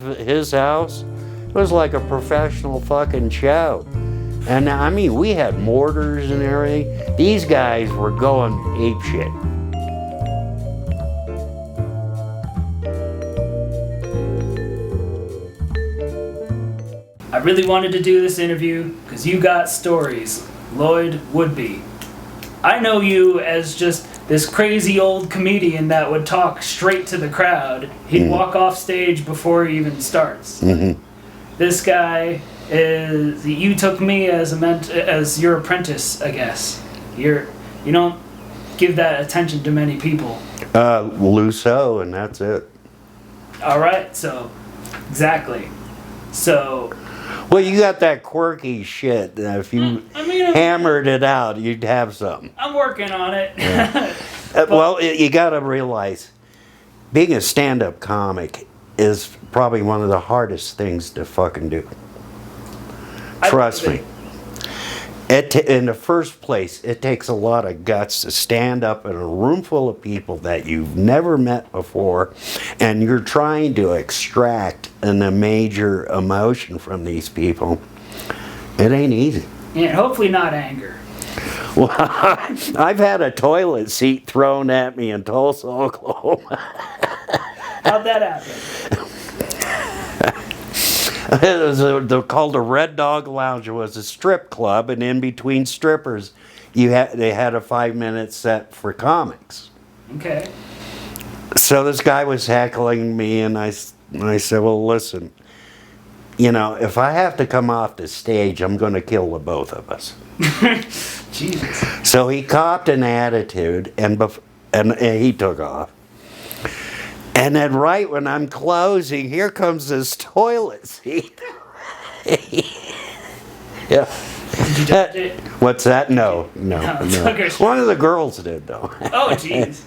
his house, it was like a professional fucking show. And I mean, we had mortars and everything. These guys were going apeshit. I really wanted to do this interview because you got stories. Lloyd Woodby. I know you as just this crazy old comedian that would talk straight to the crowd. He'd walk off stage before he even starts. This guy is, you took me as your apprentice, I guess. You don't give that attention to many people. Lusso, and that's it. All right, so exactly. So. Well, you got that quirky shit. If you hammered it out, you'd have something. I'm working on it. Yeah. Well, you got to realize, being a stand-up comic is probably one of the hardest things to fucking do. Trust me. In the first place, it takes a lot of guts to stand up in a room full of people that you've never met before, and you're trying to extract a major emotion from these people. It ain't easy. Yeah, hopefully not anger. Well, I've had a toilet seat thrown at me in Tulsa, Oklahoma. How'd that happen? It was called the Red Dog Lounge. It was a strip club, and in between strippers, they had a 5-minute set for comics. Okay. So this guy was heckling me, and I said, well, listen, you know, if I have to come off the stage, I'm going to kill the both of us. Jesus. So he copped an attitude, and he took off. And then right when I'm closing, here comes this toilet seat. Yeah. Did you touch it? What's that? No. One of the girls did, though. Oh, jeez.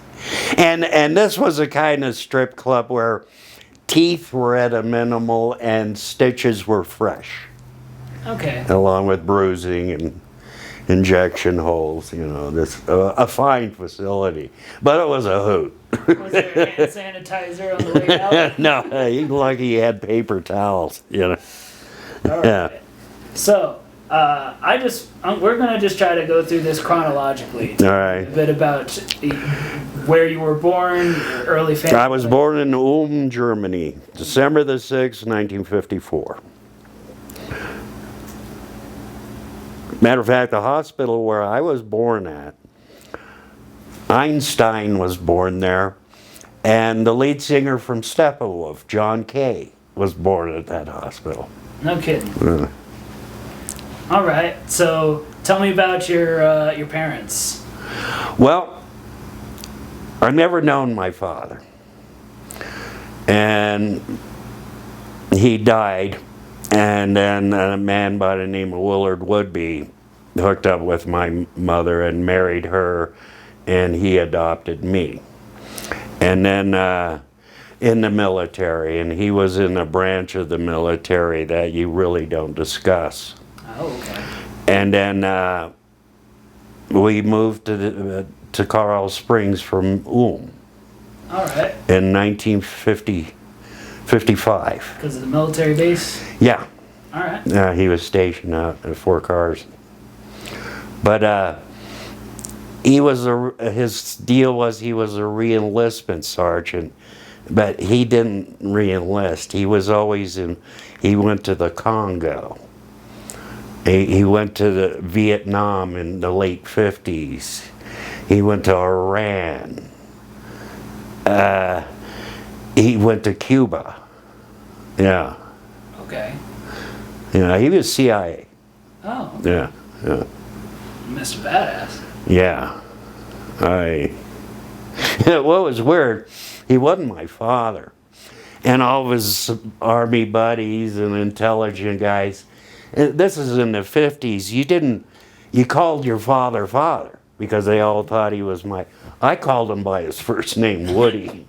And this was a kind of strip club where teeth were at a minimal and stitches were fresh. Okay. Along with bruising and injection holes, you know, a fine facility. But it was a hoot. Was there hand sanitizer on the way out? No, you're lucky you had paper towels, you know. All right. Yeah. So, we're going to just try to go through this chronologically. All right. A bit about where you were born, your early family. I was born in Ulm, Germany, December the 6th, 1954. Matter of fact, the hospital where I was born at, Einstein was born there, and the lead singer from Steppenwolf, John Kay, was born at that hospital. No kidding. All right, so tell me about your parents. Well, I've never known my father, and he died. And then a man by the name of Lloyd Woodby hooked up with my mother and married her, and he adopted me. And then in the military, and he was in a branch of the military that you really don't discuss. Oh, okay. And then we moved to Coral Springs from Ulm. All right. In 1955. Because of the military base? Yeah. All right. He was stationed out at Fort Carson. But his deal was he was a re-enlistment sergeant, but he didn't re-enlist. He was always he went to the Congo. He went to the Vietnam in the late 50s. He went to Iran. He went to Cuba. Yeah. Okay. Yeah, he was CIA. Oh. Okay. Yeah. Mr. Badass. Yeah. What was weird, he wasn't my father. And all of his army buddies and intelligent guys, this is in the 50s, you called your father because they all thought he was I called him by his first name, Woody.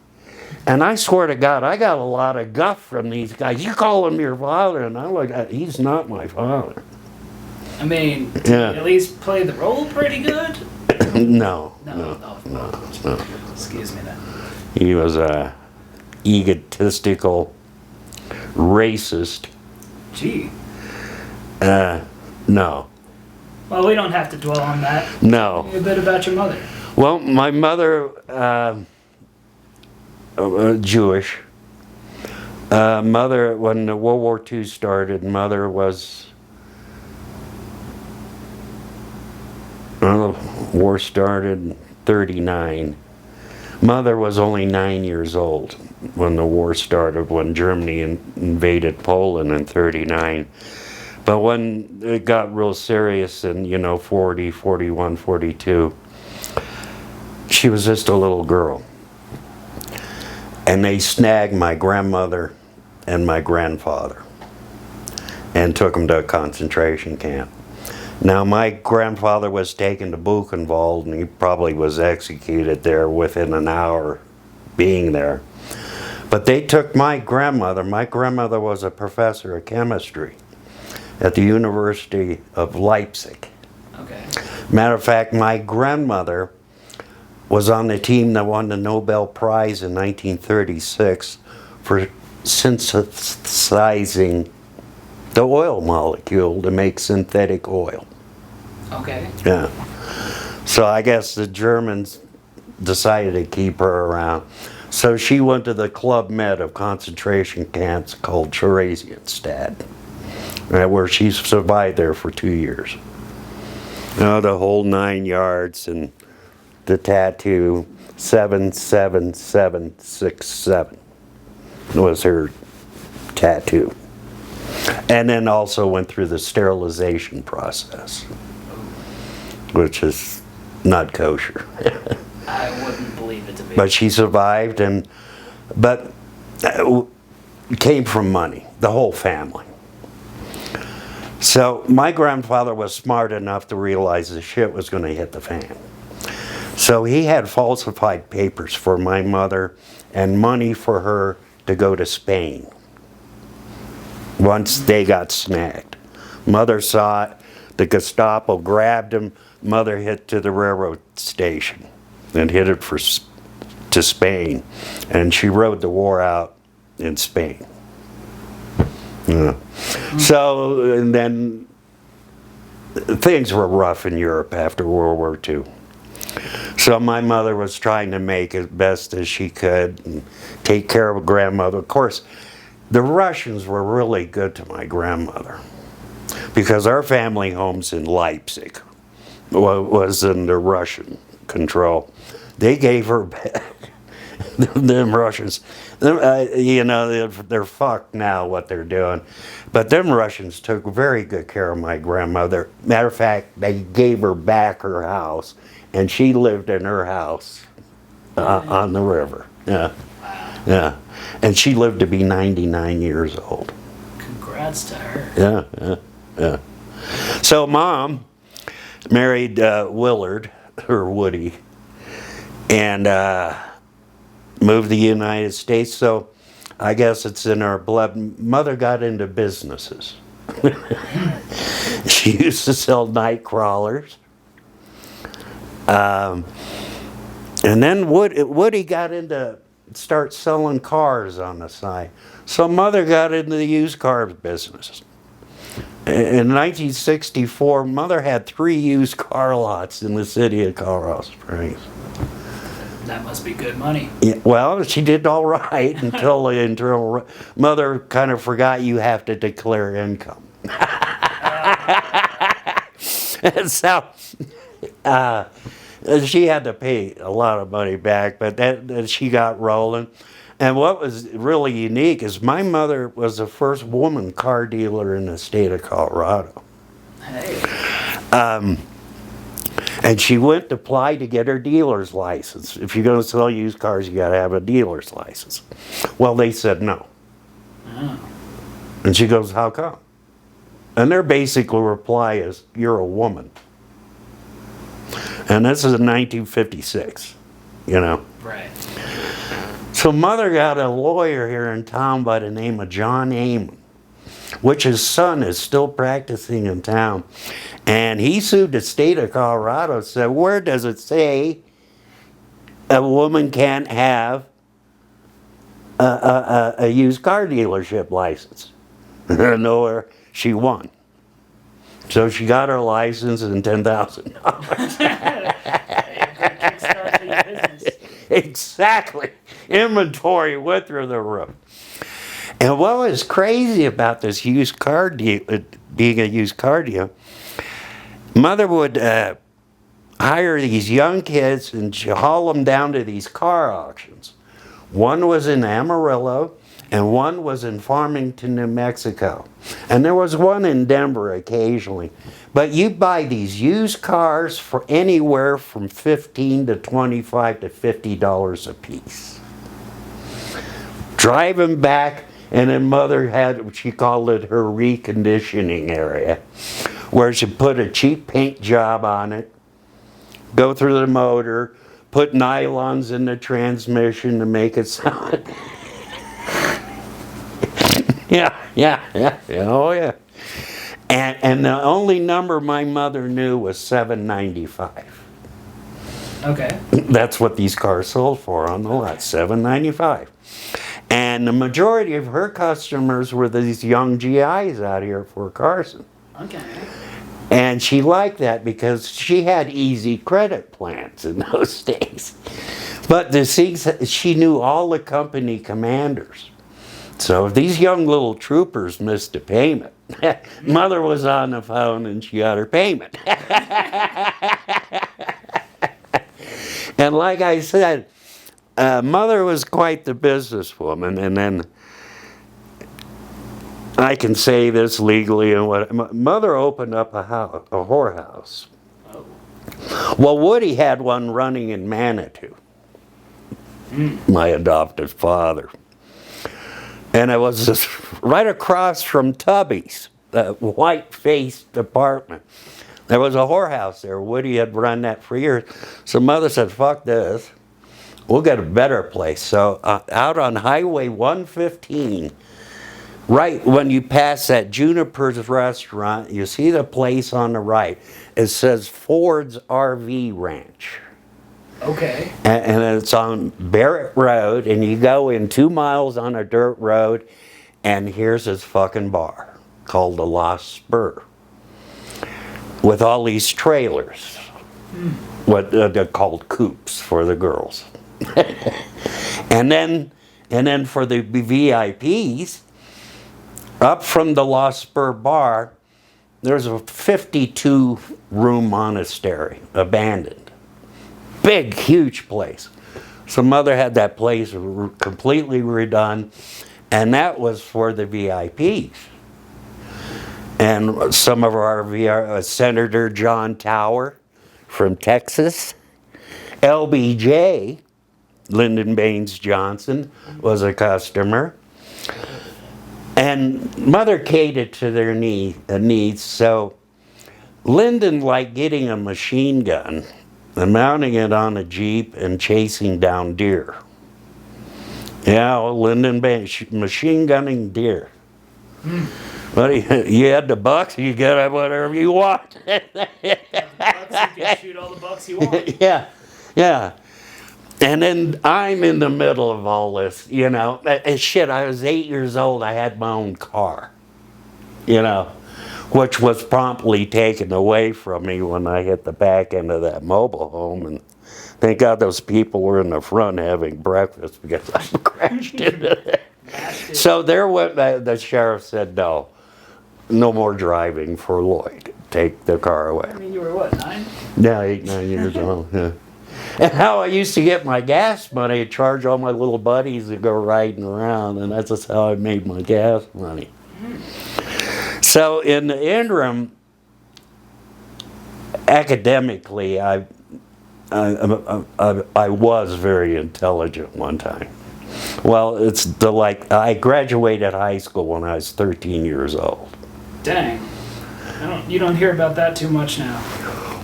And I swear to God, I got a lot of guff from these guys. You call him your father, and I'm like, he's not my father. I mean, did he at least play the role pretty good? No. Excuse me then. He was egotistical, racist. Gee. No. Well, we don't have to dwell on that. No. Tell me a bit about your mother. Well, my mother, Jewish. Mother, when the World War II started, mother was, well, the war started in 39. Mother was only 9 years old when the war started, when Germany invaded Poland in 39. But when it got real serious in, 40, 41, 42, she was just a little girl. And they snagged my grandmother and my grandfather and took them to a concentration camp. Now, my grandfather was taken to Buchenwald, and he probably was executed there within an hour being there. But they took my grandmother. My grandmother was a professor of chemistry at the University of Leipzig. Okay. Matter of fact, my grandmother was on the team that won the Nobel Prize in 1936 for synthesizing the oil molecule to make synthetic oil. Okay. Yeah. So I guess the Germans decided to keep her around. So she went to the Club Med of concentration camps called Theresienstadt, where she survived there for 2 years. The whole 9 yards, and the tattoo 77767 was her tattoo. And then also went through the sterilization process, which is not kosher. I wouldn't believe it to be. But she survived, but came from money, the whole family. So my grandfather was smart enough to realize the shit was going to hit the fan. So he had falsified papers for my mother and money for her to go to Spain once they got snagged. Mother saw it, the Gestapo grabbed him, mother hit to the railroad station and headed to Spain. And she rode the war out in Spain. Yeah. So, and then things were rough in Europe after World War II. So my mother was trying to make as best as she could and take care of a grandmother. Of course, the Russians were really good to my grandmother because our family home's in Leipzig was under Russian control. They gave her back. Them Russians, they're fucked now what they're doing. But them Russians took very good care of my grandmother. Matter of fact, they gave her back her house, and she lived in her house on the river. Yeah. Wow. Yeah. And she lived to be 99 years old. Congrats to her. Yeah. So Mom married Willard, or Woody, and moved to the United States. So I guess it's in our blood. Mother got into businesses. She used to sell night crawlers. And then Woody got into start selling cars on the side. So Mother got into the used car business. In 1964, Mother had 3 used car lots in the city of Colorado Springs. That must be good money. Yeah, well, she did all right until the internal. Mother kind of forgot you have to declare income. And so she had to pay a lot of money back, but that she got rolling. And what was really unique is my mother was the first woman car dealer in the state of Colorado. Hey. And she went to apply to get her dealer's license. If you're going to sell used cars, you got to have a dealer's license. Well, they said no. Oh. And she goes, how come? And their basic reply is, you're a woman. And this is in 1956, Right. So Mother got a lawyer here in town by the name of John Amon, which his son is still practicing in town. And he sued the state of Colorado, said, where does it say a woman can't have a used car dealership license. Nowhere, she won. So she got her license and $10,000. Kickstart for your business. Exactly. Inventory went through the roof. And what was crazy about this used car deal, being a used car dealer, mother would hire these young kids and haul them down to these car auctions. One was in Amarillo and one was in Farmington, New Mexico. And there was one in Denver occasionally. But you buy these used cars for anywhere from $15 to $25 to $50 a piece. Drive them back, and then mother had, she called it her reconditioning area, where she put a cheap paint job on it, go through the motor, put nylons in the transmission to make it sound. Yeah, oh yeah. And the only number my mother knew was 795. Okay. That's what these cars sold for on the lot, $795. And the majority of her customers were these young GIs out here at Fort Carson. Okay. And she liked that because she had easy credit plans in those days. But she knew all the company commanders. So if these young little troopers missed a payment, mother was on the phone and she got her payment. And like I said, mother was quite the businesswoman. And then I can say this legally, and what mother opened up a whorehouse. Oh. Well, Woody had one running in Manitou, my adopted father. And it was just right across from Tubby's, the white-faced apartment. There was a whorehouse there. Woody had run that for years. So mother said, fuck this. We'll get a better place. So out on Highway 115, right when you pass that Juniper's restaurant, you see the place on the right. It says Ford's RV Ranch. Okay. And it's on Barrett Road, and you go in 2 miles on a dirt road, and here's this fucking bar called the Lost Spur with all these trailers, what they're called coupes for the girls. and then for the VIPs, up from the Lost Spur bar, there's a 52-room monastery, abandoned. Big, huge place. So mother had that place completely redone, and that was for the VIPs. And some of our Senator John Tower from Texas, LBJ, Lyndon Baines Johnson, was a customer. And mother catered to their needs, so Lyndon liked getting a machine gun and mounting it on a Jeep and chasing down deer. Yeah, well, Lyndon Baines, machine gunning deer. But you had the bucks, you get whatever you want. You can shoot all the bucks you want. Yeah. And then I'm in the middle of all this, you know. Shit, I was 8 years old, I had my own car, you know, which was promptly taken away from me when I hit the back end of that mobile home. And thank God those people were in the front having breakfast because I crashed into it. So there went, the sheriff said, no more driving for Lloyd. Take the car away. I mean, you were what, 9? Yeah, 8, 9 years old, yeah. And how I used to get my gas money, I'd charge all my little buddies to go riding around, and that's just how I made my gas money. So in the interim, academically, I was very intelligent one time. Well, I graduated high school when I was 13 years old. Dang. You don't hear about that too much now.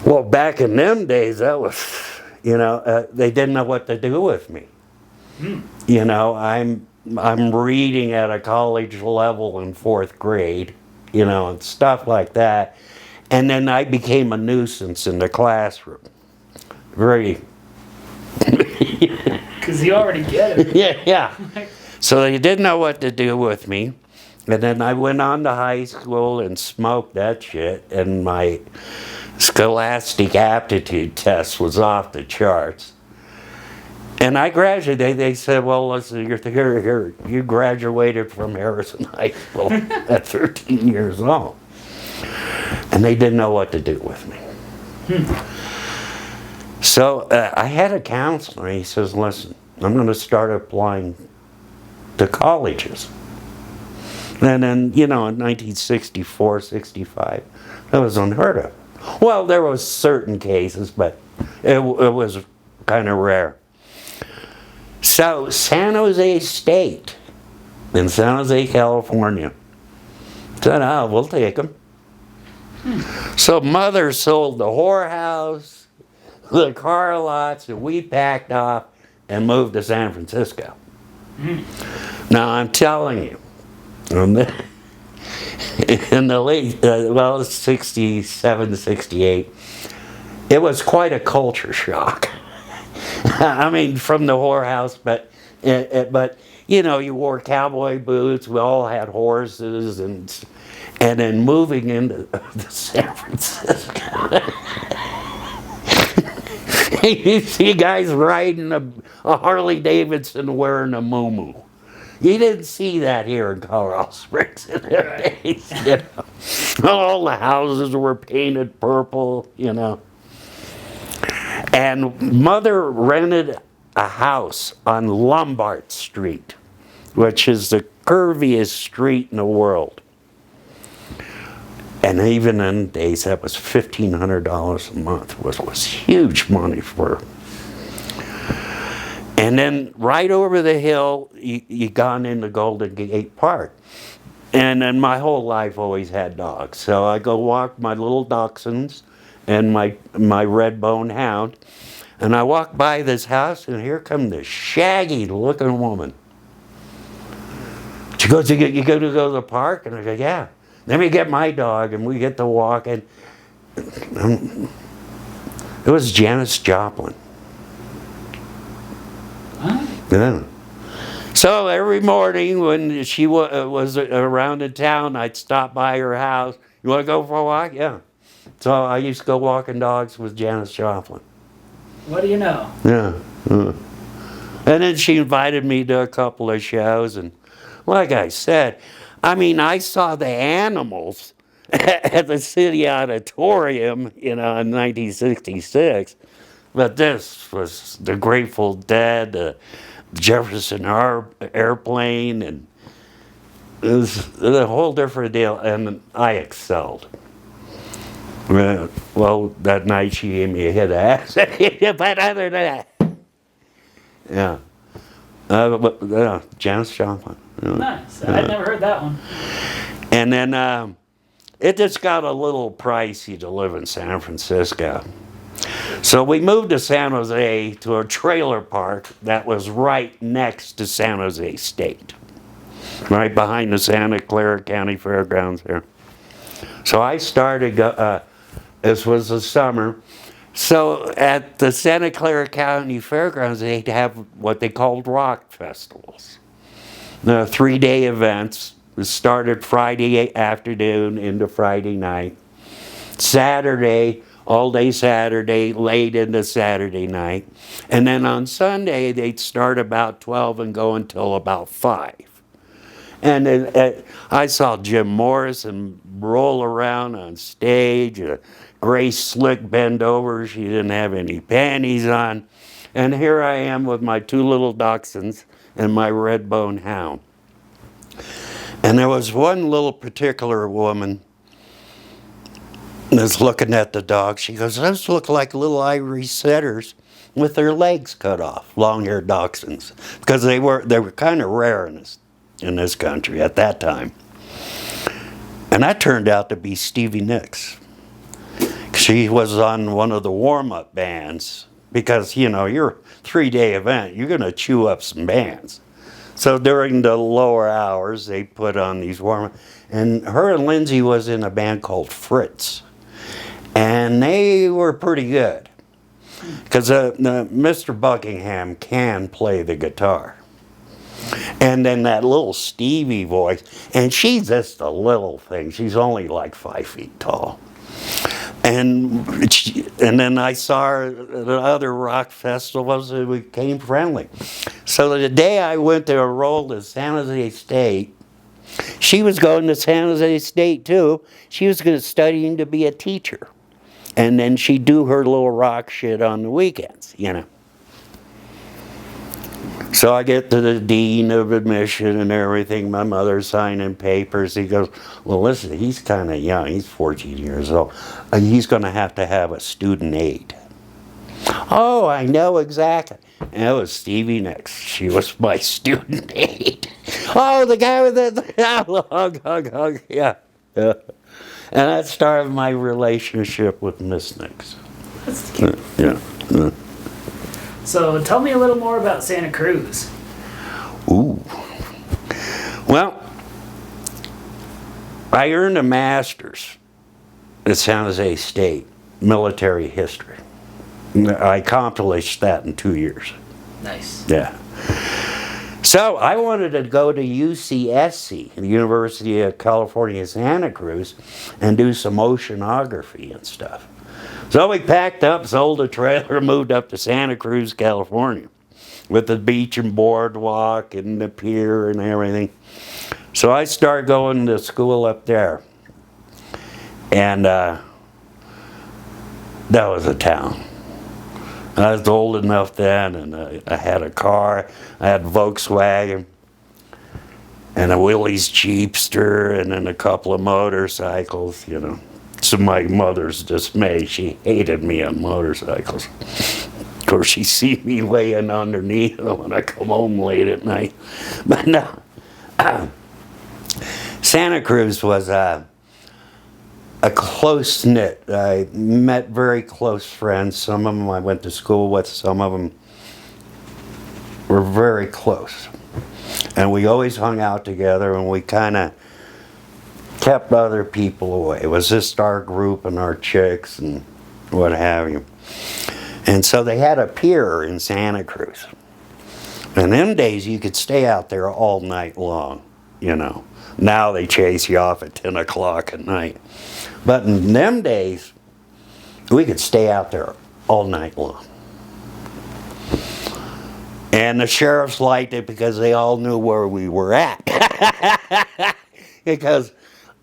Well, back in them days, that was, you know, they didn't know what to do with me. You know, I'm reading at a college level in 4th grade, you know, and stuff like that. And then I became a nuisance in the classroom. Very... Because you already get it. Yeah. So they didn't know what to do with me. And then I went on to high school and smoked that shit. And my scholastic aptitude test was off the charts. And I graduated. They said, well, listen, you graduated from Harrison High School at 13 years old. And they didn't know what to do with me. So I had a counselor. He says, listen, I'm going to start applying to colleges. And then, in 1964, 65, that was unheard of. Well, there was certain cases, but it was kind of rare. So San Jose State in San Jose, California said, we'll take them. So mother sold the whorehouse, the car lots, and we packed off and moved to San Francisco. Now I'm telling you, in the late, 67, 68, it was quite a culture shock. I mean, from the whorehouse, but you wore cowboy boots. We all had horses, and then moving into San Francisco, you see guys riding a Harley Davidson wearing a muumuu. You didn't see that here in Colorado Springs in their days. All the houses were painted purple, And mother rented a house on Lombard Street, which is the curviest street in the world. And even in the days, that was $1,500 a month, which was huge money for her. And then right over the hill, you gone into Golden Gate Park. And then my whole life always had dogs. So I go walk my little dachshunds and my red bone hound. And I walk by this house, and here comes this shaggy-looking woman. She goes, you go to the park? And I go, yeah. Let me get my dog, and we get to walk. And it was Janis Joplin. Huh? Yeah. So every morning when she was around in town, I'd stop by her house. You want to go for a walk? Yeah. So I used to go walking dogs with Janis Joplin. What do you know? Yeah. And then she invited me to a couple of shows. And like I said, I saw the Animals at the City Auditorium, in 1966. But this was the Grateful Dead, the Jefferson Airplane, and it was a whole different deal, and I excelled. Well, that night she gave me a hit of ass, but other than that, yeah. Janis Joplin. Nice. I'd never heard that one. And then it just got a little pricey to live in San Francisco. So we moved to San Jose to a trailer park that was right next to San Jose State, right behind the Santa Clara County Fairgrounds there. So I started, this was the summer, so at the Santa Clara County Fairgrounds, they'd have what they called rock festivals. The 3-day events started Friday afternoon into Friday night. Saturday, all day Saturday, late into Saturday night. And then on Sunday, they'd start about 12 and go until about 5. And then, I saw Jim Morrison roll around on stage. Grace Slick bend over. She didn't have any panties on. And here I am with my 2 little dachshunds and my red bone hound. And there was one little particular woman that's looking at the dog. She goes, those look like little Irish setters with their legs cut off, long-haired dachshunds, because they were kind of rare in this country at that time. And that turned out to be Stevie Nicks. She was on one of the warm-up bands, because you're a 3-day event, you're going to chew up some bands. So during the lower hours, they put on these warm-up, and her and Lindsay was in a band called Fritz. And they were pretty good, because Mr. Buckingham can play the guitar. And then that little Stevie voice, and she's just a little thing. She's only like 5 feet tall. And then I saw her at other rock festivals, and we became friendly. So the day I went to enroll to San Jose State, she was going to San Jose State too. She was going to studying to be a teacher. And then she'd do her little rock shit on the weekends, you know. So I get to the dean of admission and everything. My mother's signing papers. He goes, well, listen, he's kind of young. He's 14 years old. He's going to have a student aid. Oh, I know exactly. And it was Stevie Nicks. She was my student aid. Oh, the guy with the hug. Yeah. And that started my relationship with Miss Nicks. That's cute. Yeah. So tell me a little more about Santa Cruz. Ooh. Well, I earned a master's at San Jose State, military history. I accomplished that in 2 years. Nice. Yeah. So I wanted to go to UCSC, the University of California, Santa Cruz, and do some oceanography and stuff. So we packed up, sold a trailer, moved up to Santa Cruz, California, with the beach and boardwalk and the pier and everything. So I started going to school up there. And that was a town. I was old enough then, and I had a car. I had Volkswagen and a Willys Jeepster and then a couple of motorcycles, you know. To my mother's dismay, she hated me on motorcycles. Of course, she see me laying underneath them when I come home late at night. But no, Santa Cruz was a close-knit. I met very close friends. Some of them I went to school with. Some of them were very close. And we always hung out together, and we kind of kept other people away. It was just our group and our chicks and what have you. And so they had a pier in Santa Cruz. In them days, you could stay out there all night long, you know. Now they chase you off at 10 o'clock at night. But in them days, we could stay out there all night long. And the sheriffs liked it because they all knew where we were at. Because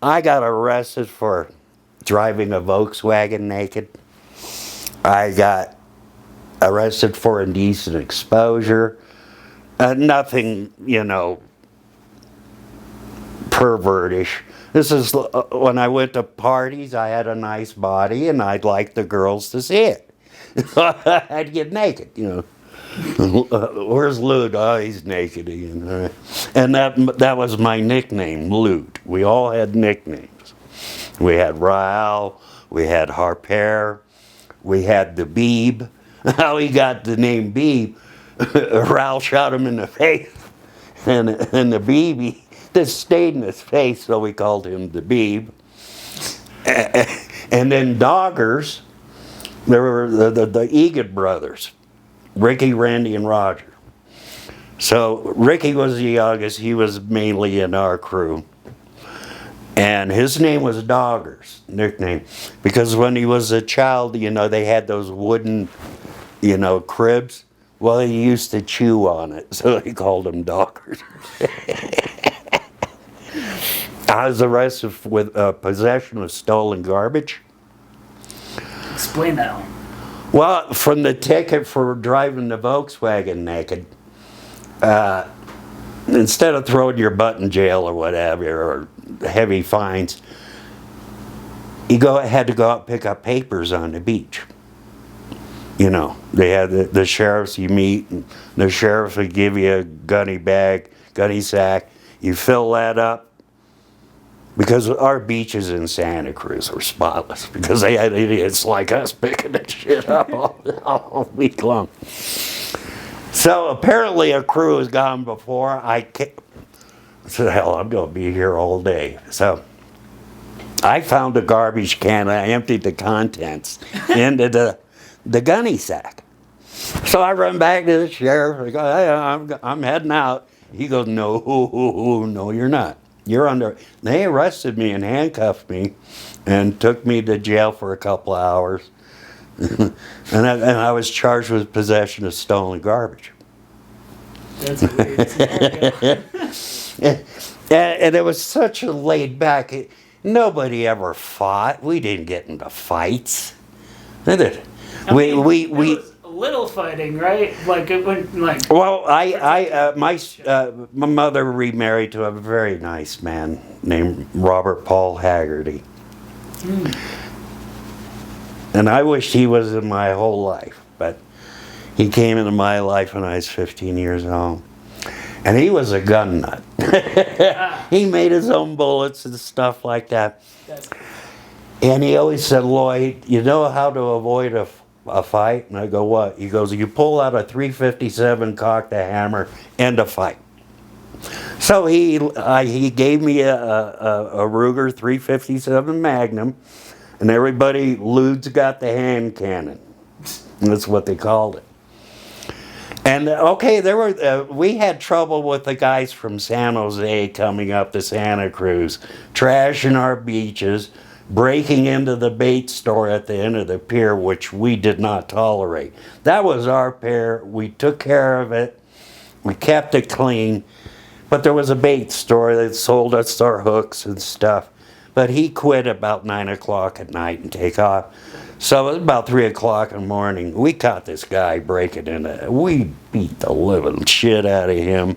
I got arrested for driving a Volkswagen naked. I got arrested for indecent exposure. Nothing, you know, pervertish. This is when I went to parties, I had a nice body and I'd like the girls to see it. So I'd get naked, you know. Where's Lude? Oh, he's naked again. And that was my nickname, Lude. We all had nicknames. We had Raoul, we had Harper, we had the Beeb. How he got the name Beeb, Raoul shot him in the face. And the Beeb, just stayed in his face, so we called him the Beeb. And then Doggers, there were the Egan brothers. Ricky, Randy, and Roger. So Ricky was the youngest. He was mainly in our crew. And his name was Doggers, nickname. Because when he was a child, you know, they had those wooden, you know, cribs. Well, he used to chew on it, so they called him Doggers. I was arrested with possession of stolen garbage. Explain that one. Well, from the ticket for driving the Volkswagen naked, instead of throwing your butt in jail or whatever, or heavy fines, you had to go out and pick up papers on the beach. You know, they had the sheriffs you meet, and the sheriff would give you a gunny sack. You fill that up. Because our beaches in Santa Cruz were spotless. Because they had idiots like us picking that shit up all week long. So apparently a crew was gone before I said, hell, I'm going to be here all day. So I found a garbage can. I emptied the contents into the gunny sack. So I run back to the sheriff. I go, hey, I'm heading out. He goes, no, no, you're not. You're under. They arrested me and handcuffed me and took me to jail for a couple of hours. and I was charged with possession of stolen garbage. That's a weird scenario. And it was such a laid back. Nobody ever fought. We didn't get into fights. Did it? I mean, there was a little fighting, right? Like it went like. Well, my mother remarried to a very nice man named Robert Paul Haggerty. And I wished he was in my whole life, but he came into my life when I was 15 years old. And he was a gun nut. He made his own bullets and stuff like that. And he always said, Lloyd, you know how to avoid a fight? And I go, what? He goes, you pull out a .357, cock the hammer, end a fight. So he gave me a Ruger .357 Magnum, and everybody, Lude's got the hand cannon. That's what they called it. And okay, we had trouble with the guys from San Jose coming up to Santa Cruz, trashing our beaches, breaking into the bait store at the end of the pier, which we did not tolerate. That was our pier. We took care of it. We kept it clean. But there was a bait store that sold us our hooks and stuff. But he quit about 9 o'clock at night and take off. So it was about 3 o'clock in the morning. We caught this guy breaking into. We beat the living shit out of him.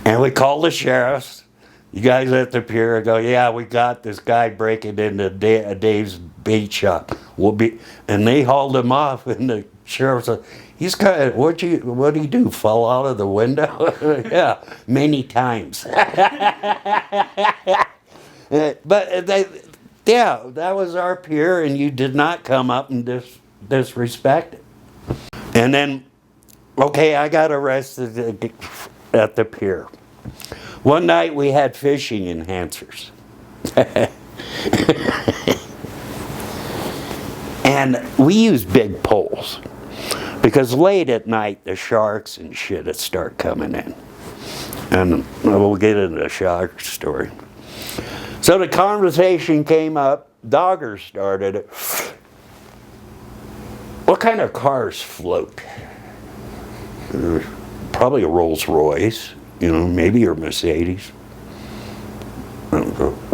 And we called the sheriffs. You guys at the pier go, yeah, we got this guy breaking into Dave's bait shop. And they hauled him off, and the sheriff said, he's kind of, what'd he do, fall out of the window? Yeah, many times. But yeah, that was our pier, and you did not come up and disrespect it. And then, okay, I got arrested at the pier. One night we had fishing enhancers. And we used big poles. Because late at night, the sharks and shit would start coming in. And we'll get into the shark story. So the conversation came up, Dogger started it. What kind of cars float? Probably a Rolls Royce, maybe your Mercedes. A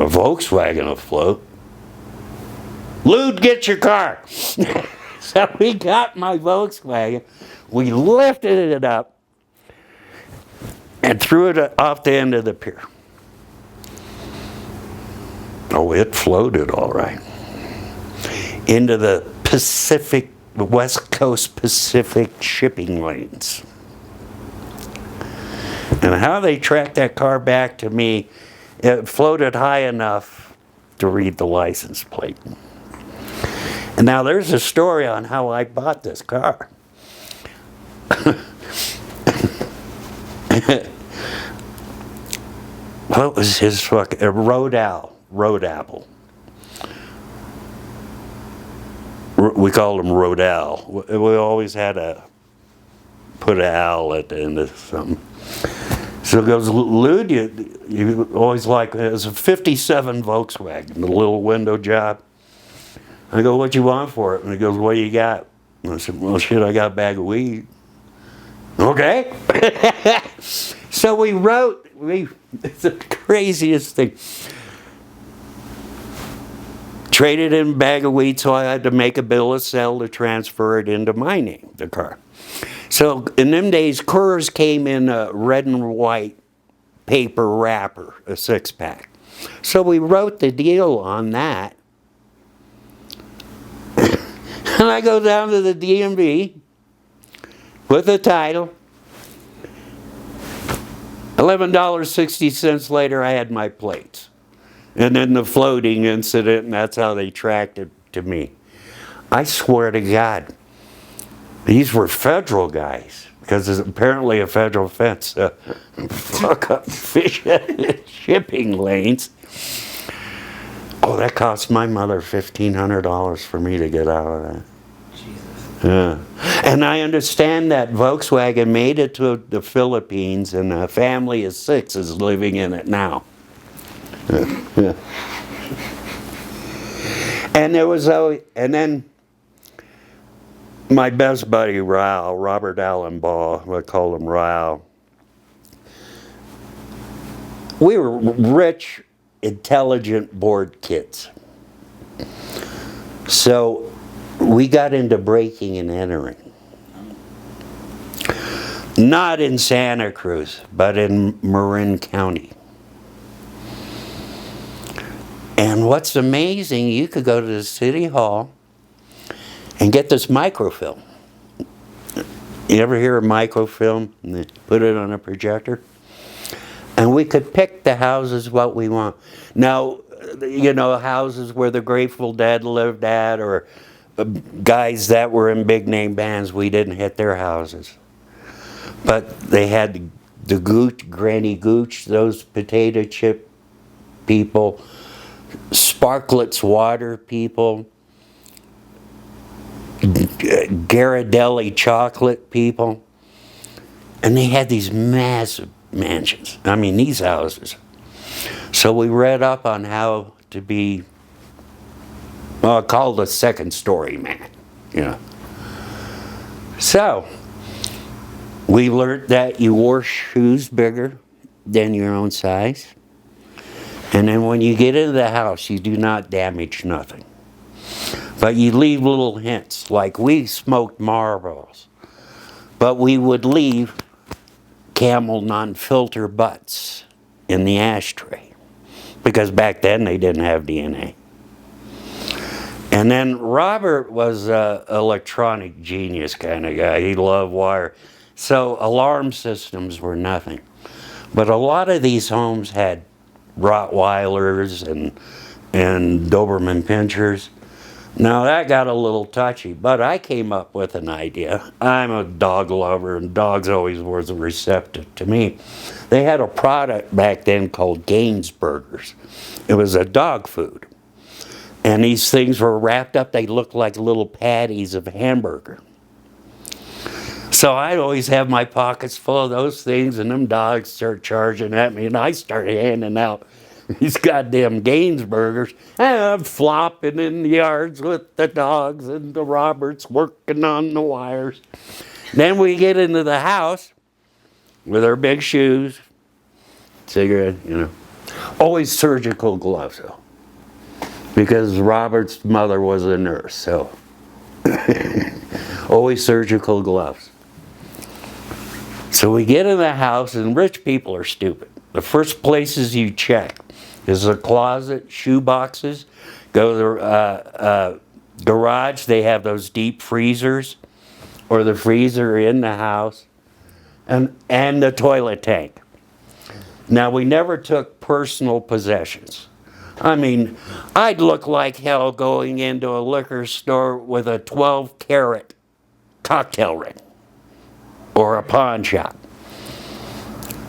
Volkswagen will float. Lude, get your car. So we got my Volkswagen, we lifted it up, and threw it off the end of the pier. Oh, it floated all right. Into the West Coast Pacific shipping lanes. And how they tracked that car back to me, it floated high enough to read the license plate. And now there's a story on how I bought this car. What was his fucking Road Apple. We called him Rodell. We always had to put an L at the end of something. So it goes, Lude, you always like, it was a 57 Volkswagen, the little window job. I go, what you want for it? And he goes, what do you got? And I said, well, shit, I got a bag of weed. Okay. So we wrote, it's the craziest thing. Traded in a bag of weed, so I had to make a bill of sale to transfer it into my name, the car. So in them days, Coors came in a red and white paper wrapper, a 6-pack. So we wrote the deal on that. And I go down to the DMV with the title. $11.60 later, I had my plates. And then the floating incident, and that's how they tracked it to me. I swear to God, these were federal guys, because it's apparently a federal offense to fuck up fish shipping lanes. Oh, that cost my mother $1,500 for me to get out of that. Jesus. Yeah. And I understand that Volkswagen made it to the Philippines, and a family of 6 is living in it now. Yeah. And there was and then my best buddy Rao, Robert Allen Ball, I call him Rao. We were rich, intelligent, bored kids. So we got into breaking and entering. Not in Santa Cruz, but in Marin County. And what's amazing, you could go to the city hall and get this microfilm. You ever hear of microfilm? And they put it on a projector? And we could pick the houses what we want. Now, you know, houses where the Grateful Dead lived at, or guys that were in big name bands, we didn't hit their houses. But they had the Gooch, Granny Gooch, those potato chip people, Sparklet's water people, Ghirardelli chocolate people. And they had these massive mansions. I mean, these houses. So we read up on how to be, well, called a second story man, you know. So we learned that you wore shoes bigger than your own size. And then when you get into the house, you do not damage nothing. But you leave little hints, like we smoked Marlboros, but we would leave Camel non-filter butts in the ashtray, because back then they didn't have DNA. And then Robert was an electronic genius kind of guy. He loved wire. So alarm systems were nothing. But a lot of these homes had Rottweilers and Doberman Pinschers. Now that got a little touchy, but I came up with an idea. I'm a dog lover, and dogs always were receptive to me. They had a product back then called Gaines Burgers. It was a dog food. And these things were wrapped up, they looked like little patties of hamburger. So I'd always have my pockets full of those things, and them dogs start charging at me, and I started handing out these goddamn Gaines burgers. And I'm flopping in the yards with the dogs, and the Roberts working on the wires. Then we get into the house with our big shoes, cigarette, you know. Always surgical gloves, though, because Robert's mother was a nurse, so always surgical gloves. So we get in the house, and rich people are stupid. The first places you check is a closet, shoe boxes. Go to the garage, they have those deep freezers, or the freezer in the house, and the toilet tank. Now, we never took personal possessions. I mean, I'd look like hell going into a liquor store with a 12-carat cocktail ring, or a pawn shop.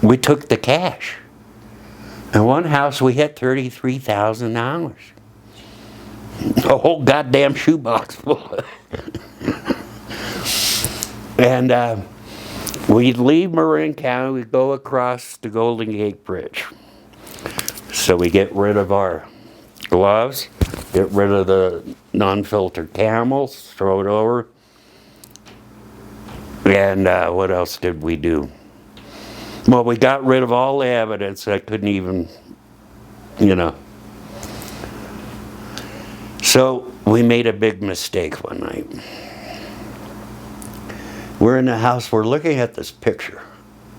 We took the cash. In one house, we hit $33,000. A whole goddamn shoebox full. And we'd leave Marin County, we'd go across the Golden Gate Bridge. So we get rid of our gloves, get rid of the non-filtered Camels, throw it over. And what else did we do? Well, we got rid of all the evidence that couldn't even, you know. So we made a big mistake one night. We're in the house, we're looking at this picture.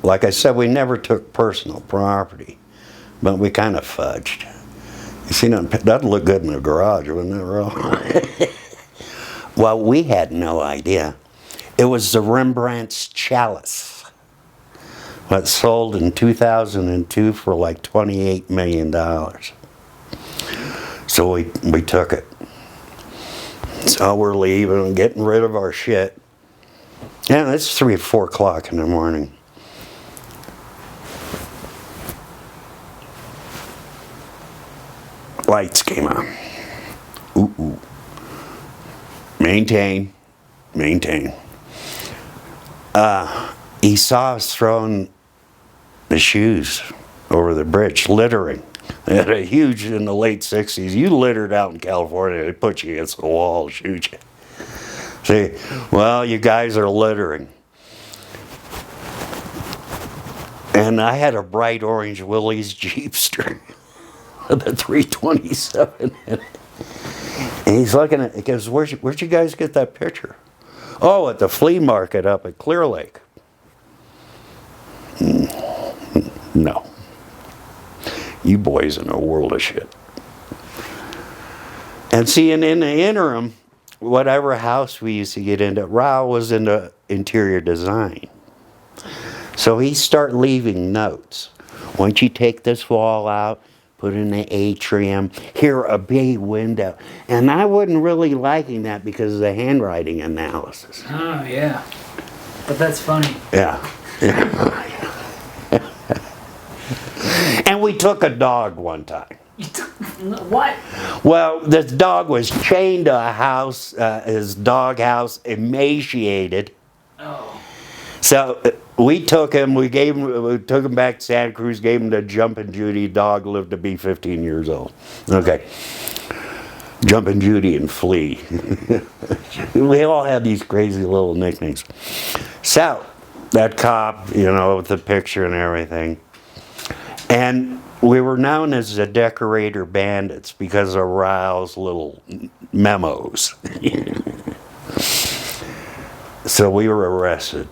Like I said, we never took personal property, but we kind of fudged. You see, that'd look good in the garage, wouldn't it, Ro? Well, we had no idea. It was the Rembrandt's chalice. That sold in 2002 for like $28 million. So we took it. So we're leaving and getting rid of our shit. And it's 3 or 4 o'clock in the morning. Lights came on. Ooh, ooh. Maintain. maintain. He saw us throwing the shoes over the bridge, littering. They had a huge, in the late 60s, you littered out in California, they'd put you against the wall, shoot you. Say, well, you guys are littering. And I had a bright orange Willys Jeepster, the 327 in it. And he's looking at it, he goes, where'd you guys get that picture? Oh, at the flea market up at Clear Lake. No. You boys in a world of shit. And see, in the interim, whatever house we used to get into, Rao was into interior design. So he started leaving notes. Once you take this wall out, put in the atrium, here a bay window. And I wasn't really liking that because of the handwriting analysis. Oh, yeah. But that's funny. Yeah. And we took a dog one time. What? Well, this dog was chained to a house, his dog house, emaciated. Oh. So we took him, we took him back to Santa Cruz, gave him to Jumpin' Judy. Dog lived to be 15 years old. Okay. Jumpin' Judy and Flea. We all had these crazy little nicknames. So, that cop, you know, with the picture and everything. And we were known as the Decorator Bandits because of Rao's little memos. So we were arrested.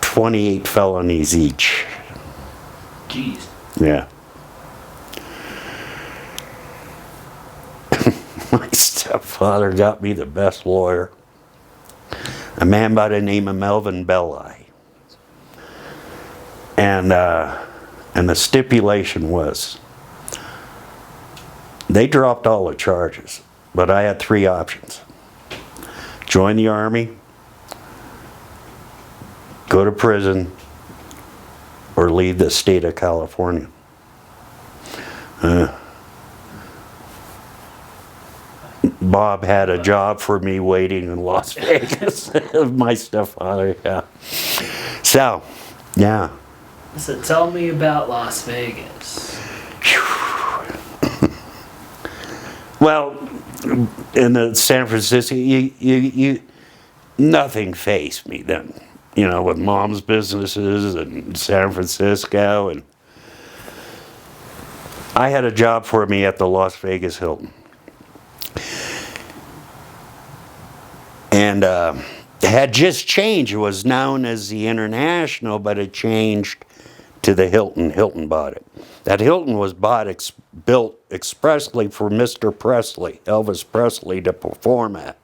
28 felonies each. Jeez. Yeah. My stepfather got me the best lawyer. A man by the name of Melvin Belli. And the stipulation was, they dropped all the charges, but I had 3 options. Join the Army, go to prison, or leave the state of California. Bob had a job for me waiting in Las Vegas. My stepfather, yeah. So, yeah. So tell me about Las Vegas. Well, in the San Francisco, nothing faced me then. You know, with Mom's businesses in San Francisco, and I had a job for me at the Las Vegas Hilton. And it had just changed. It was known as the International, but it changed to the Hilton. Hilton bought it. That Hilton was built expressly for Mr. Presley, Elvis Presley, to perform at.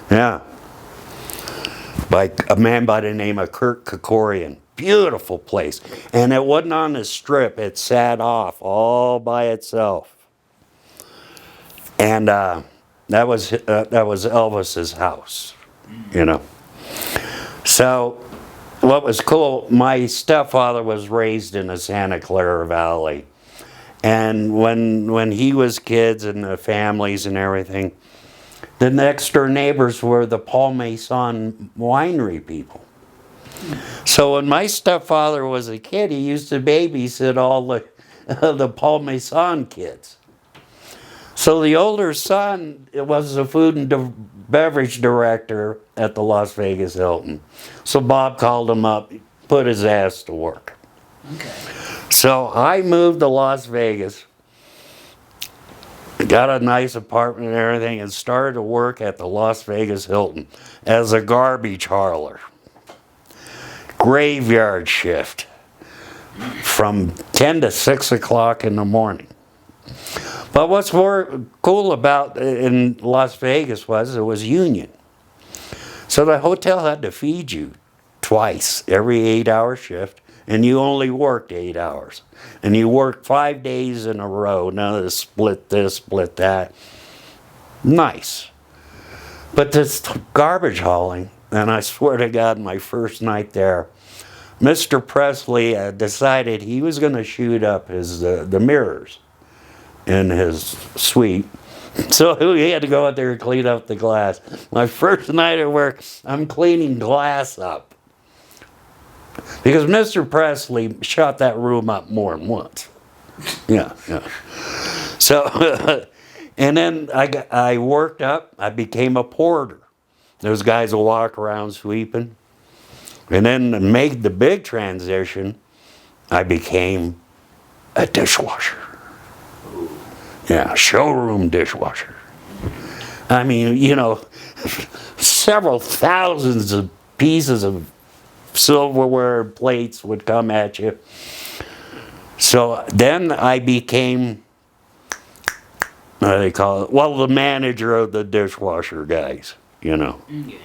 Yeah. By a man by the name of Kurt Kerkorian. Beautiful place. And it wasn't on the strip. It sat off all by itself. And that was Elvis's house, you know. So what was cool, my stepfather was raised in the Santa Clara Valley. And when he was kids and the families and everything, the next door neighbors were the Paul Masson winery people. So when my stepfather was a kid, he used to babysit all the Paul Masson kids. So the older son was the food and beverage director at the Las Vegas Hilton. So Bob called him up, put his ass to work. Okay. So I moved to Las Vegas, got a nice apartment and everything, and started to work at the Las Vegas Hilton as a garbage hauler. Graveyard shift from 10 to 6 o'clock in the morning. But what's more cool about in Las Vegas was it was union. So the hotel had to feed you twice every 8-hour shift, and you only worked 8 hours. And you worked 5 days in a row. Now split this, split that. Nice. But this garbage hauling, and I swear to God, my first night there, Mr. Presley decided he was going to shoot up the mirrors in his suite So we had to go out there and clean up the glass. My first night at work, I'm cleaning glass up. Because Mr. Presley shot that room up more than once. Yeah. So, and then I worked up, I became a porter. Those guys will walk around sweeping. And then to make the big transition, I became a dishwasher. Yeah, showroom dishwasher. I mean, you know, several thousands of pieces of silverware plates would come at you. So then I became, what do they call it? Well, the manager of the dishwasher guys, you know. Yeah.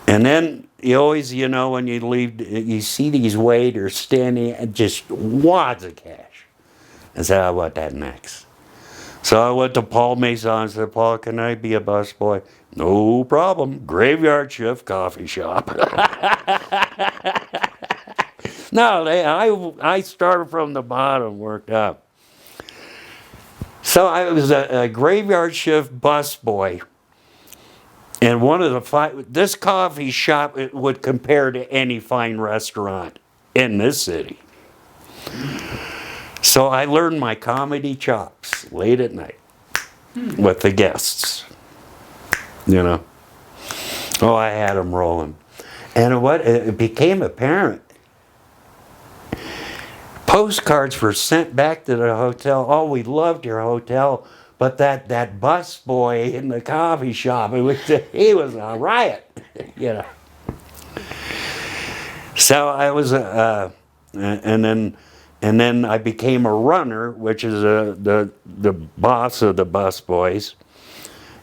And then you always, you know, when you leave, you see these waiters standing at just wads of cash. I said, I want that next. So I went to Paul Mason and said, Paul, can I be a busboy? No problem. Graveyard shift coffee shop. No, I started from the bottom, worked up. So I was a graveyard shift busboy. And one of the this coffee shop it would compare to any fine restaurant in this city. So I learned my comedy chops late at night with the guests. You know, oh, I had them rolling, and it became apparent. Postcards were sent back to the hotel. Oh, we loved your hotel, but that bus boy in the coffee shop, he was a riot, you know. So I was, and then I became a runner, which is the boss of the bus boys,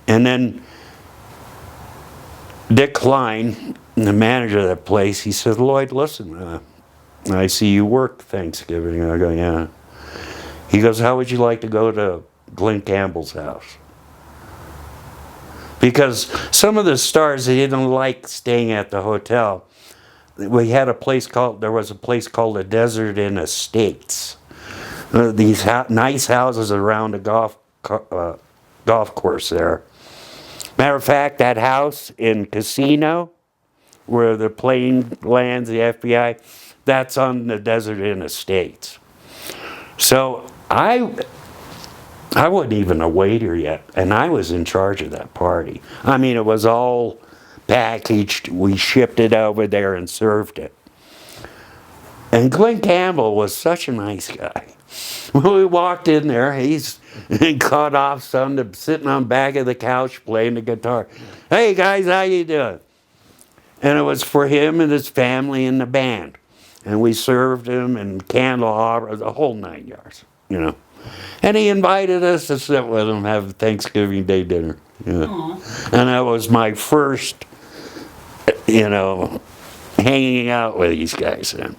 and then Dick Klein, the manager of that place, he said, Lloyd, listen, I see you work Thanksgiving. And I go, yeah. He goes, how would you like to go to Glenn Campbell's house? Because some of the stars, they didn't like staying at the hotel. There was a place called the Desert Inn Estates. These nice houses around the golf course there. Matter of fact, that house in Casino, where the plane lands, the FBI, that's on the Desert Inn Estates. So I wasn't even a waiter yet, and I was in charge of that party. I mean, it was all packaged. We shipped it over there and served it. And Glenn Campbell was such a nice guy. When we walked in there, he's caught off sitting on the back of the couch playing the guitar. Hey guys, how you doing? And it was for him and his family and the band. And we served him and candelabra, the whole 9 yards, you know. And he invited us to sit with him, have Thanksgiving Day dinner. You know. And that was my first, you know, hanging out with these guys then.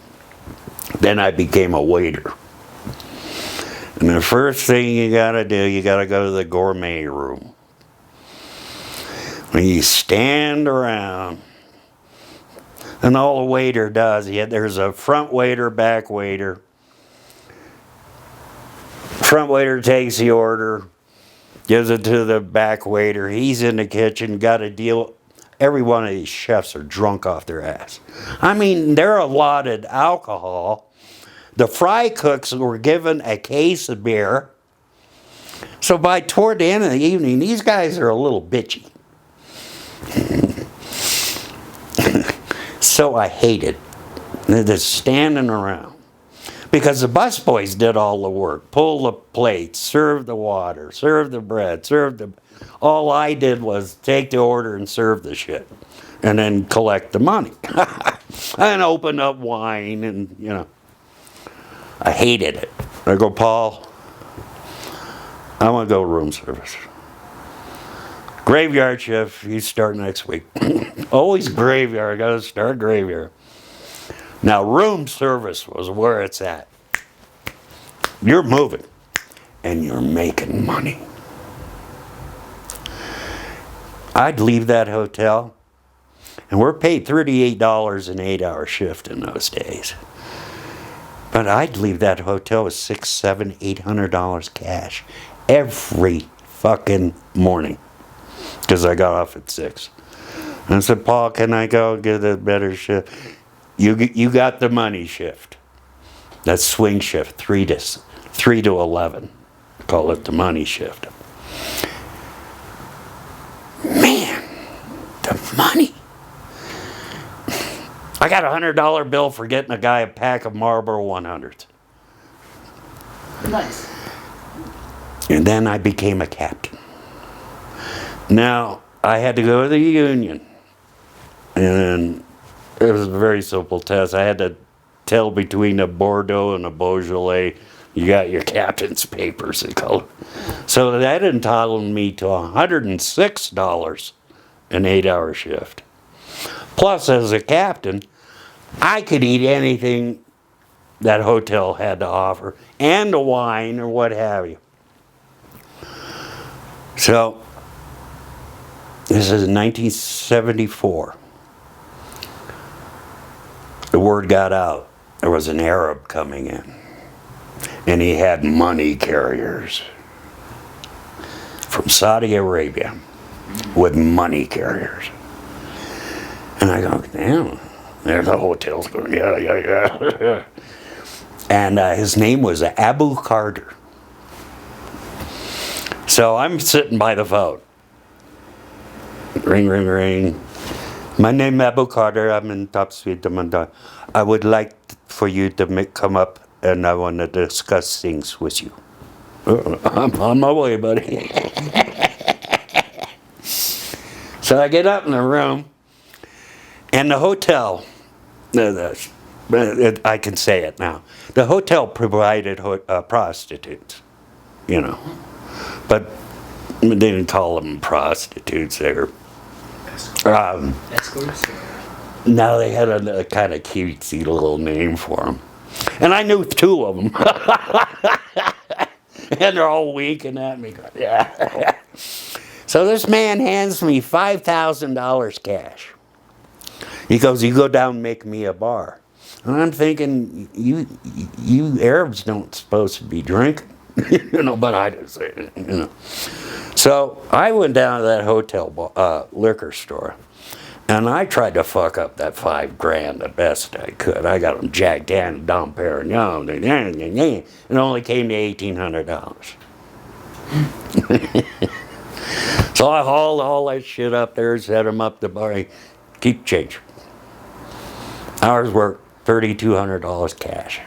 Then I became a waiter. And the first thing you gotta do, you gotta go to the gourmet room. When you stand around, and all a waiter does, there's a front waiter, back waiter. Front waiter takes the order, gives it to the back waiter. He's in the kitchen, got to deal. Every one of these chefs are drunk off their ass. I mean, they're allotted alcohol. The fry cooks were given a case of beer. So toward the end of the evening, these guys are a little bitchy. So I hated just standing around. Because the busboys did all the work. Pull the plates, serve the water, serve the bread, all I did was take the order and serve the shit. And then collect the money. And open up wine and, you know. I hated it. I go, Paul, I want to go room service. Graveyard shift, you start next week. Always graveyard, I got to start graveyard. Now, room service was where it's at. You're moving, and you're making money. I'd leave that hotel, and we're paid $38 an 8-hour shift in those days. But I'd leave that hotel with $600, $700, $800 cash every fucking morning. Because I got off at 6. And I said, Paul, can I go get a better shift? You got the money shift. That's swing shift, 3 to 11. Call it the money shift. Man, the money. I got a $100 bill for getting a guy a pack of Marlboro 100s. Nice. And then I became a captain. Now, I had to go to the union. And it was a very simple test. I had to tell between a Bordeaux and a Beaujolais. You got your captain's papers, they call it. So that entitled me to $106 an 8-hour shift. Plus, as a captain, I could eat anything that hotel had to offer, and a wine or what have you. So, this is 1974. The word got out. There was an Arab coming in. And he had money carriers from Saudi Arabia with money carriers. And I go, damn, there's a hotel's going, yeah. And his name was Abu Carter. So I'm sitting by the phone. Ring, ring, ring. My name is Abu Carter. I'm in Top Suite. I would like for you to come up, and I want to discuss things with you. I'm on my way, buddy. So I get up in the room, and the hotel, I can say it now, the hotel provided prostitutes, you know. But they didn't call them prostitutes. They were Escorts? no, they had a kind of cutesy little name for them. And I knew 2 of them. And they're all winking at me. Yeah. So this man hands me $5,000 cash. He goes, you go down and make me a bar. And I'm thinking, you Arabs don't supposed to be drinking. You know, but I didn't say it, you know. So I went down to that hotel liquor store, and I tried to fuck up that $5,000 the best I could. I got them Jack Daniel, Dom Perignon, and it only came to $1,800. So I hauled all that shit up there, set them up the bar, keep change. Ours were $3,200 cash.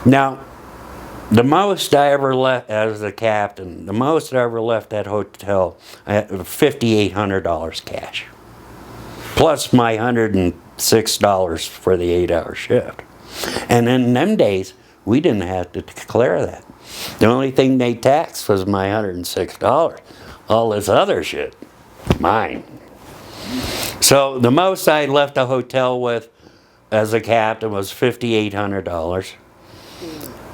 Now, the most I ever left as the captain, the most I ever left that hotel, I had $5,800 cash. Plus my $106 for the 8-hour shift. And in them days, we didn't have to declare that. The only thing they taxed was my $106. All this other shit, mine. So the most I left a hotel with as a captain was $5,800.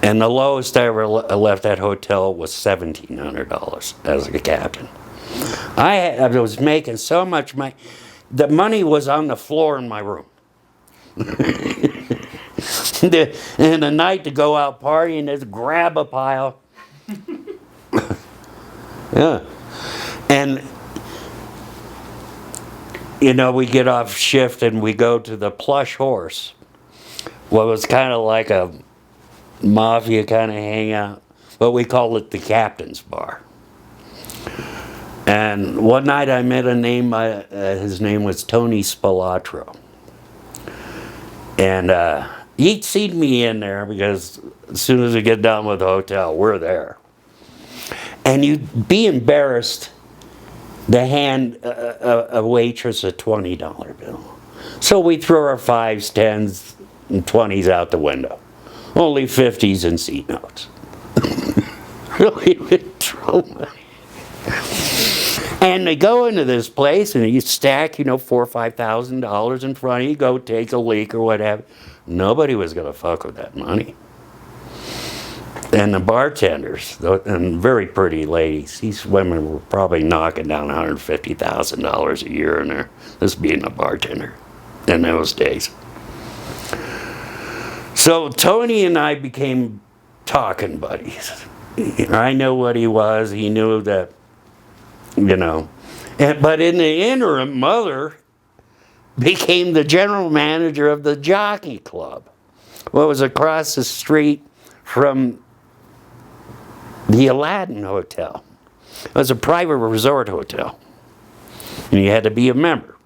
And the lowest I ever left that hotel was $1,700 as a captain. I was making so much money. The money was on the floor in my room. And the night to go out partying, just grab a pile. Yeah. And, you know, we get off shift and we go to the Plush Horse. What was kind of like a mafia kind of hangout, but we called it the Captain's Bar. And one night I met a name, his name was Tony Spilatro. And he'd seen me in there because as soon as we get done with the hotel, we're there. And you'd be embarrassed to hand a waitress a $20 bill. So we throw our 5s, 10s, and 20s out the window. Only 50s and seat notes. Really would throw money. And they go into this place and you stack, you know, $4,000 or $5,000 in front of you, go take a leak or whatever. Nobody was going to fuck with that money. And the bartenders, and very pretty ladies, these women were probably knocking down $150,000 a year in there, this being a bartender in those days. So Tony and I became talking buddies. I know what he was. He knew that, you know. But in the interim, Mother became the general manager of the Jockey Club. Well, it was across the street from the Aladdin Hotel. It was a private resort hotel. And you had to be a member.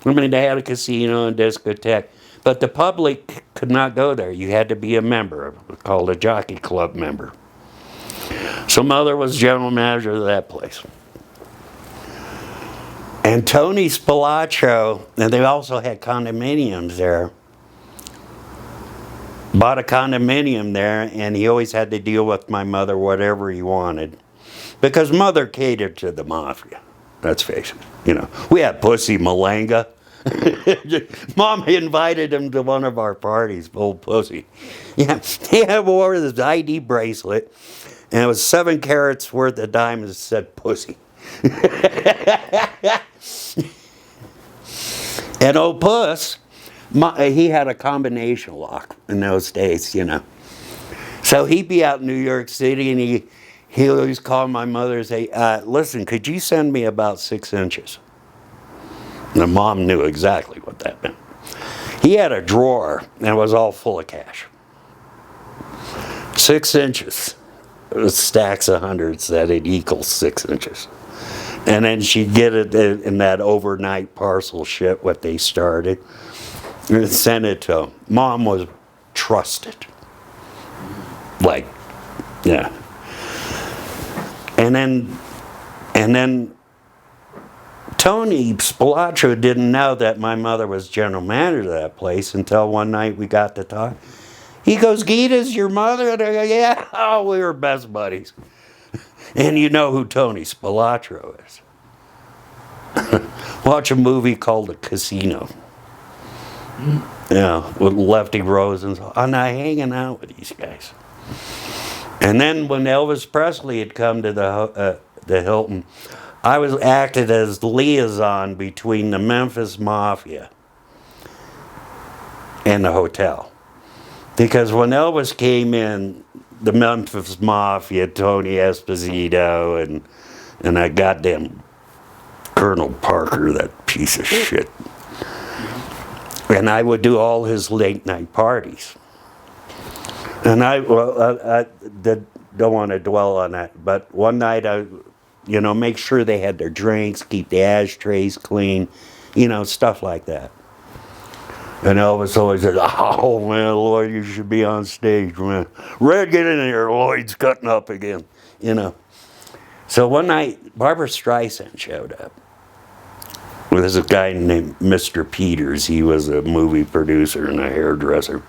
I mean, they had a casino and discotheque, but the public could not go there. You had to be a member, called a Jockey Club member. So Mother was general manager of that place. And Tony Spilaccio, and they also had condominiums there, bought a condominium there, and he always had to deal with my mother whatever he wanted. Because Mother catered to the mafia. Let's face it. You know, we had Pussy Malanga. Mom invited him to one of our parties, old Pussy. Yeah, he wore this ID bracelet, and it was 7 carats worth of diamonds that said Pussy. And old Puss, he had a combination lock in those days, you know. So he'd be out in New York City, and he always called my mother and say, listen, could you send me about 6 inches? And Mom knew exactly what that meant. He had a drawer, and it was all full of cash. 6 inches. It was stacks of hundreds that it equals 6 inches. And then she'd get it in that overnight parcel shit, what they started, and send it to him. Mom was trusted. Like, yeah. And then Tony Spilaccio didn't know that my mother was general manager of that place until one night we got to talk. He goes, Gita's your mother? And I go, yeah. Oh, we were best buddies. And you know who Tony Spilaccio is. Watch a movie called The Casino. Yeah, with Lefty Rose and so on. I'm hanging out with these guys. And then when Elvis Presley had come to the Hilton, I was acted as liaison between the Memphis Mafia and the hotel. Because when Elvis came in, the Memphis Mafia, Tony Esposito, and that goddamn Colonel Parker, that piece of shit. And I would do all his late night parties. And I don't want to dwell on that, but one night I, make sure they had their drinks, keep the ashtrays clean, stuff like that. And Elvis always said, oh man, Lloyd, you should be on stage, man. Red, get in here, Lloyd's cutting up again, So one night, Barbara Streisand showed up. Well, there's a guy named Mr. Peters. He was a movie producer and a hairdresser.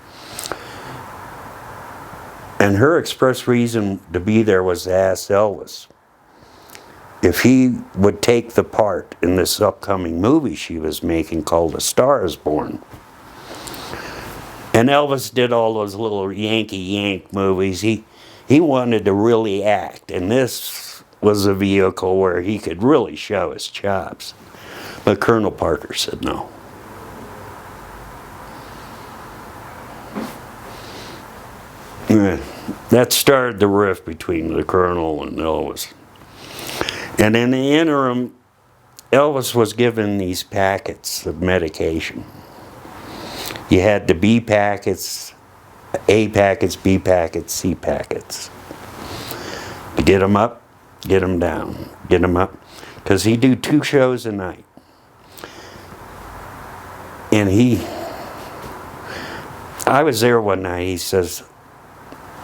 And her express reason to be there was to ask Elvis if he would take the part in this upcoming movie she was making called A Star Is Born. And Elvis did all those little Yankee Yank movies. He wanted to really act, and this was a vehicle where he could really show his chops. But Colonel Parker said no. That started the rift between the Colonel and Elvis. And in the interim, Elvis was given these packets of medication. You had the B packets, A packets, B packets, C packets. To get them up, get them down, get them up. Because he'd do 2 shows a night. And I was there one night, he says,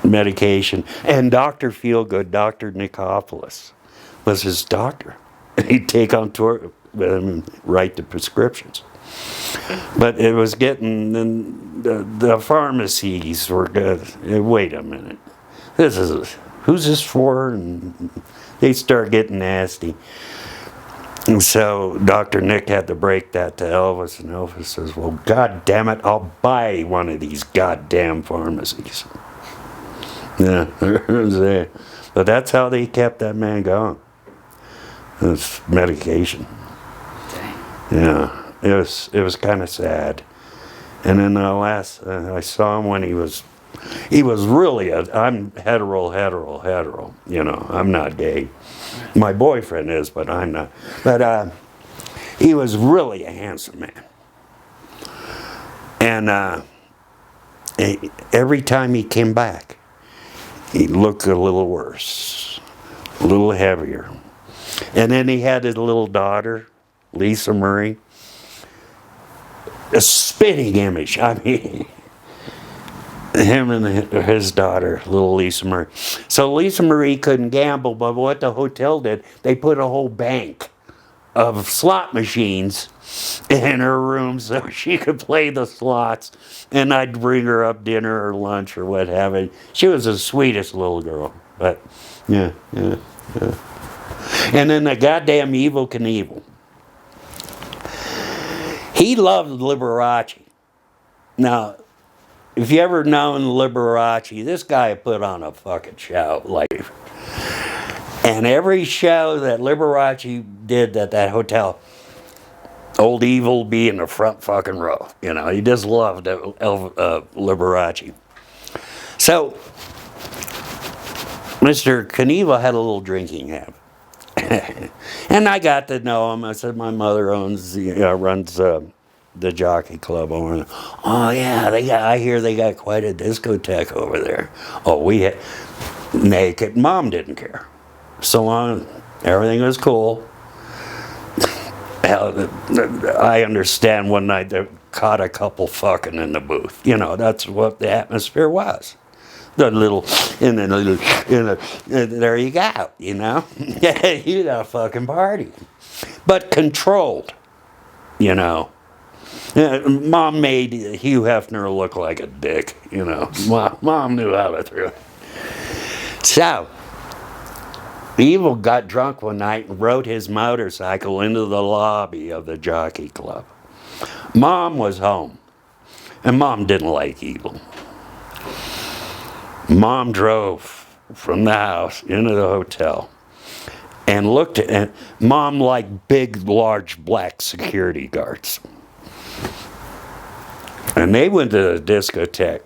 medication. And Dr. Feelgood, Dr. Nicopolis, was his doctor. He'd take on tour with him and write the prescriptions. But it was getting, the pharmacies were good. Wait a minute. Who's this for? And they start getting nasty. And so Dr. Nick had to break that to Elvis, and Elvis says, well, God damn it, I'll buy one of these goddamn pharmacies. Yeah, but that's how they kept that man going. It was medication. Yeah, it was kind of sad. And then I saw him when he was He was really I'm hetero, you know, I'm not gay. My boyfriend is, but I'm not. But he was really a handsome man. And every time he came back, he looked a little worse, a little heavier. And then he had his little daughter, Lisa Marie. A spitting image. I mean, him and his daughter, little Lisa Marie. So Lisa Marie couldn't gamble, but what the hotel did, they put a whole bank of slot machines in her room so she could play the slots, and I'd bring her up dinner or lunch or what have you. She was the sweetest little girl, but yeah. And then the goddamn Evel Knievel. He loved Liberace. Now, if you ever known Liberace, this guy put on a fucking show, like. And every show that Liberace did at that hotel, old Evil would be in the front fucking row. You know, he just loved Liberace. So, Mr. Knievel had a little drinking habit. And I got to know him. I said, my mother runs the jockey club over there. Oh yeah, I hear they got quite a discotheque over there. Oh, we had naked. Mom didn't care. So long, everything was cool. Hell, I understand one night they caught a couple fucking in the booth. You know, that's what the atmosphere was. The little, there you go, you know? You got a fucking party. But controlled, you know. Mom made Hugh Hefner look like a dick, you know. Mom knew how to throw it. So, Evil got drunk one night and rode his motorcycle into the lobby of the jockey club. Mom was home, and Mom didn't like Evil. Mom drove from the house into the hotel and looked at Mom liked big, large black security guards. And they went to the discotheque.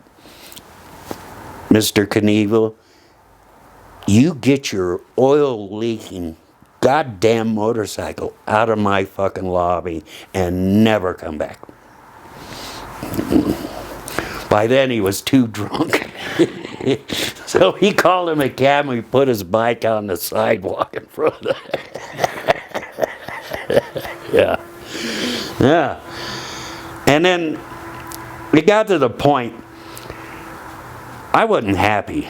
Mr. Knievel, you get your oil-leaking goddamn motorcycle out of my fucking lobby and never come back. By then he was too drunk. So he called him a cab and he put his bike on the sidewalk in front of Yeah. And then it got to the point I wasn't happy.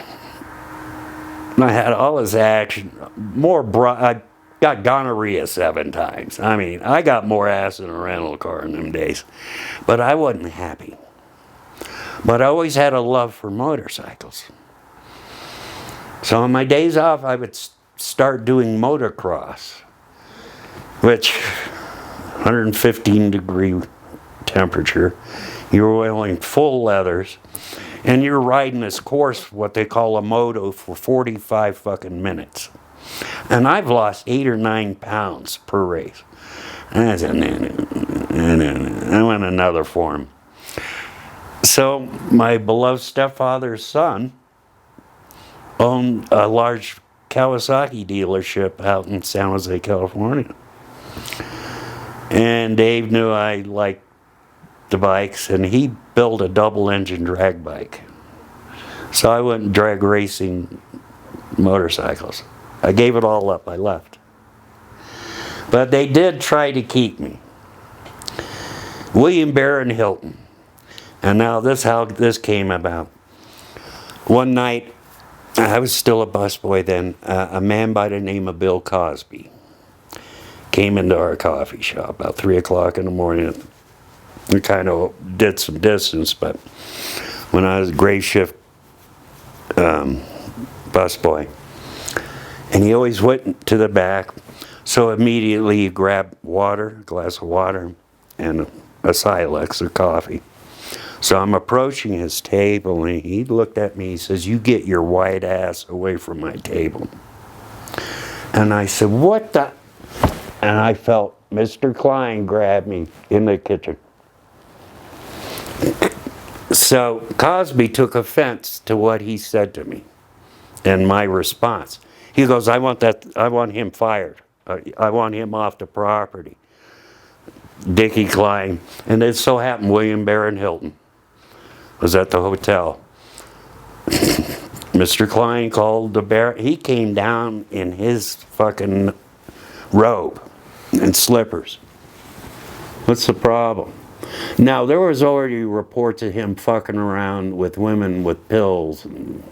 I had all this action, I got gonorrhea 7 times. I mean, I got more ass in a rental car in them days. But I wasn't happy. But I always had a love for motorcycles. So on my days off, I would start doing motocross, which 115 degree temperature. You were wearing full leathers, and you're riding this course, what they call a moto, for 45 fucking minutes. And I've lost 8 or 9 pounds per race. I said, I went another form. So my beloved stepfather's son owned a large Kawasaki dealership out in San Jose, California. And Dave knew I liked the bikes, and he built a double-engine drag bike. So I went drag racing motorcycles. I gave it all up. I left. But they did try to keep me. William Barron Hilton. And now this how this came about. One night, I was still a busboy then, a man by the name of Bill Cosby came into our coffee shop about 3 o'clock in the morning. We kind of did some distance, but when I was a gray shift busboy, and he always went to the back, so immediately he grabbed water, a glass of water, and a Silex of coffee. So I'm approaching his table, and he looked at me, he says, "You get your white ass away from my table." And I said, "What the?" And I felt Mr. Klein grab me in the kitchen. So Cosby took offense to what he said to me and my response. He goes, I want him fired. I want him off the property. Dickie Klein. And it so happened William Barron Hilton was at the hotel. Mr. Klein called the bear. He came down in his fucking robe and slippers. What's the problem? Now, there was already reports of him fucking around with women with pills and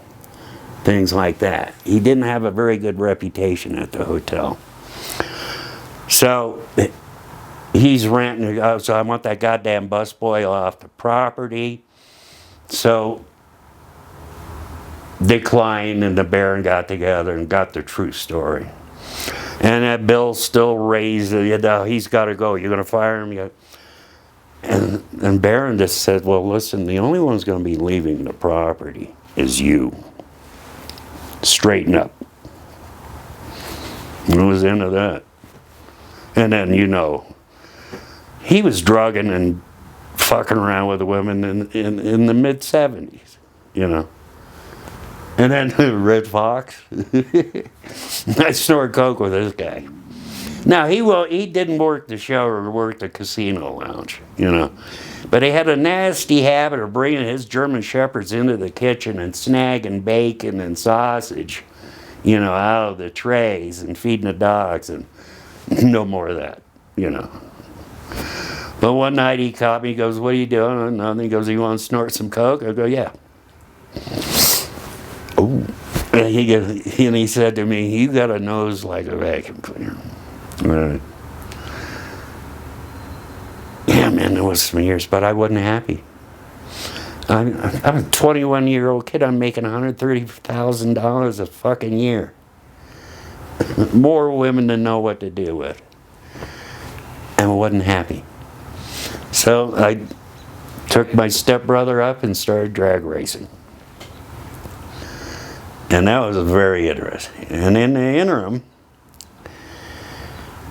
things like that. He didn't have a very good reputation at the hotel. So he's ranting, so I want that goddamn busboy off the property. So Dick Klein and the Baron got together and got the true story. And that bill still raised, he's got to go. You're going to fire him? And Barron just said, well, listen, the only one's going to be leaving the property is you. Straighten up. And it was the end of that. And then, you know, he was drugging and fucking around with the women in the mid-70s, you know. And then Red Fox. I snorted coke with this guy. Now, he didn't work the show or work the casino lounge, you know. But he had a nasty habit of bringing his German Shepherds into the kitchen and snagging bacon and sausage, you know, out of the trays and feeding the dogs, and no more of that, you know. But one night he caught me, he goes, what are you doing? And he goes, you want to snort some coke? I go, yeah. Ooh. And he said to me, you got a nose like a vacuum cleaner. Right. Yeah, man, it was some years, but I wasn't happy. I'm a 21-year-old kid. I'm making $130,000 a fucking year. More women than know what to do with. And I wasn't happy. So I took my stepbrother up and started drag racing. And that was very interesting. And in the interim,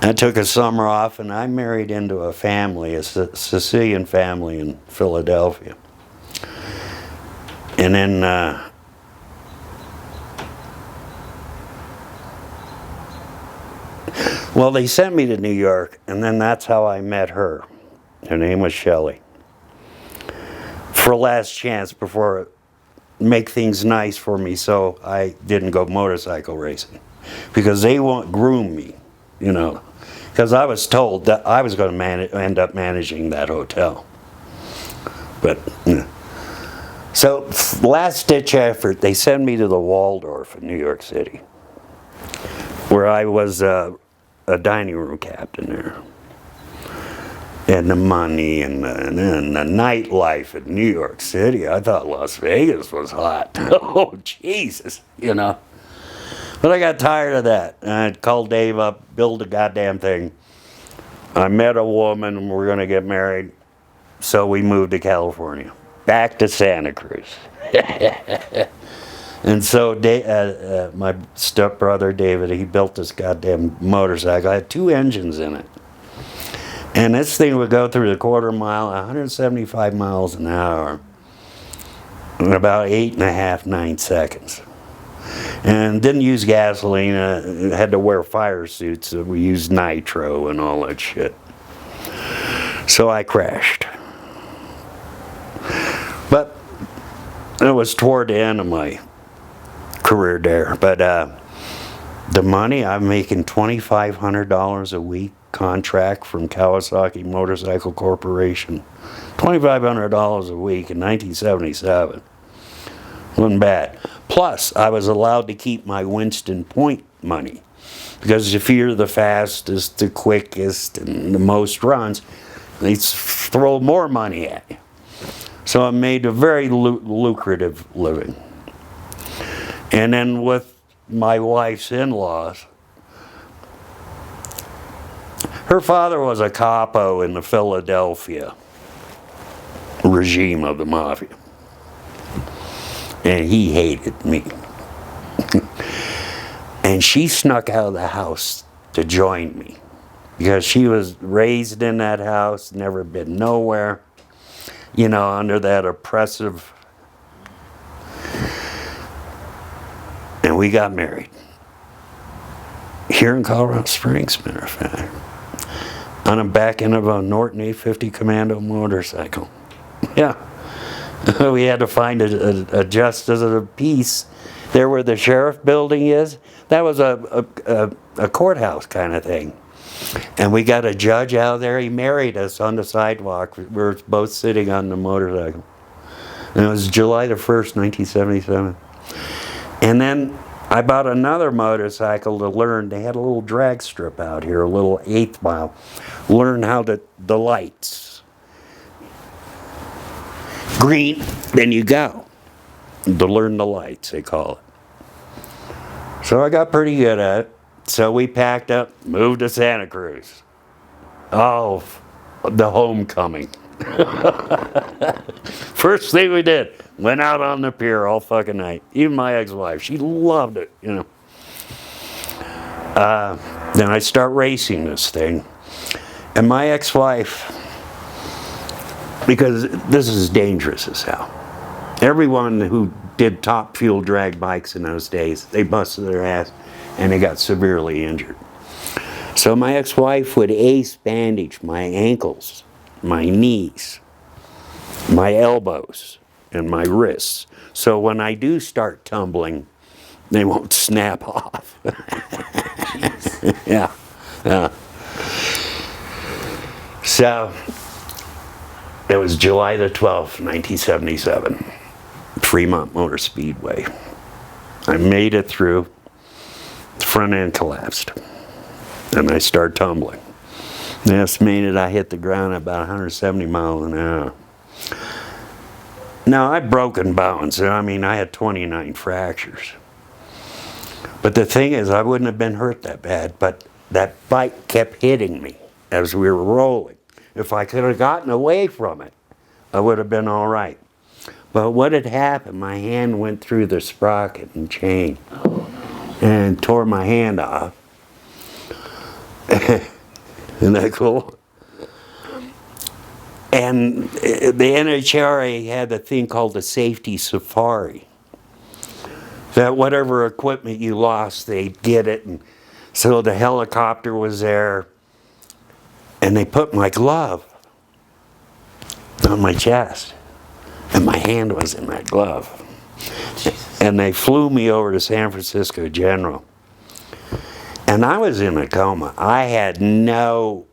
I took a summer off and I married into a family, a Sicilian family in Philadelphia. And then well, they sent me to New York, and then that's how I met her. Her name was Shelley. For a last chance before make things nice for me, so I didn't go motorcycle racing. Because they won't groom me, you know. Because I was told that I was going to end up managing that hotel. But, so, last-ditch effort, they sent me to the Waldorf in New York City, where I was a dining room captain there. And the money and the nightlife in New York City, I thought Las Vegas was hot. Oh, Jesus, you know. But I got tired of that. And I called Dave up, build a goddamn thing. I met a woman and we're going to get married. So we moved to California. Back to Santa Cruz. And so my stepbrother David, he built this goddamn motorcycle. I had 2 engines in it. And this thing would go through the quarter mile, 175 miles an hour, in about 8.5, 9 seconds. And didn't use gasoline, had to wear fire suits, so we used nitro and all that shit. So I crashed. But it was toward the end of my career there. But the money, I'm making $2,500 a week contract from Kawasaki Motorcycle Corporation. $2,500 a week in 1977. Wasn't bad. Plus, I was allowed to keep my Winston Point money. Because if you're the fastest, the quickest, and the most runs, they throw more money at you. So I made a very lucrative living. And then with my wife's in-laws, her father was a capo in the Philadelphia regime of the mafia. And he hated me. And she snuck out of the house to join me. Because she was raised in that house, never been nowhere. you know, under that oppressive. And we got married. Here in Colorado Springs, matter of fact. On the back end of a Norton 850 Commando motorcycle. Yeah. We had to find a justice of the peace there where the sheriff building is. That was a courthouse kind of thing. And we got a judge out there. He married us on the sidewalk. We were both sitting on the motorcycle. And it was July the 1st, 1977. And then I bought another motorcycle to learn. They had a little drag strip out here, a little 1/8 mile. Learn how the lights. Green, then you go. To learn the lights, they call it. So I got pretty good at it. So we packed up, moved to Santa Cruz. Oh, the homecoming. First thing we did, went out on the pier all fucking night. Even my ex-wife, she loved it, you know. Then I start racing this thing. And my ex-wife, because this is dangerous as hell. Everyone who did top fuel drag bikes in those days, they busted their ass and they got severely injured. So my ex-wife would ace bandage my ankles, my knees, my elbows, and my wrists. So when I do start tumbling, they won't snap off. Yeah. So it was July the 12th, 1977, Fremont Motor Speedway. I made it through. The front end collapsed. And I started tumbling. They estimated I hit the ground at about 170 miles an hour. Now, I've broken bones. I mean, I had 29 fractures. But the thing is, I wouldn't have been hurt that bad, but that bike kept hitting me as we were rolling. If I could have gotten away from it, I would have been all right. But what had happened, my hand went through the sprocket and chain and tore my hand off. Isn't that cool? And the NHRA had a thing called the safety safari. That whatever equipment you lost, they'd get it. And so the helicopter was there. And they put my glove on my chest. And my hand was in that glove. Jesus. And they flew me over to San Francisco General. And I was in a coma. I had no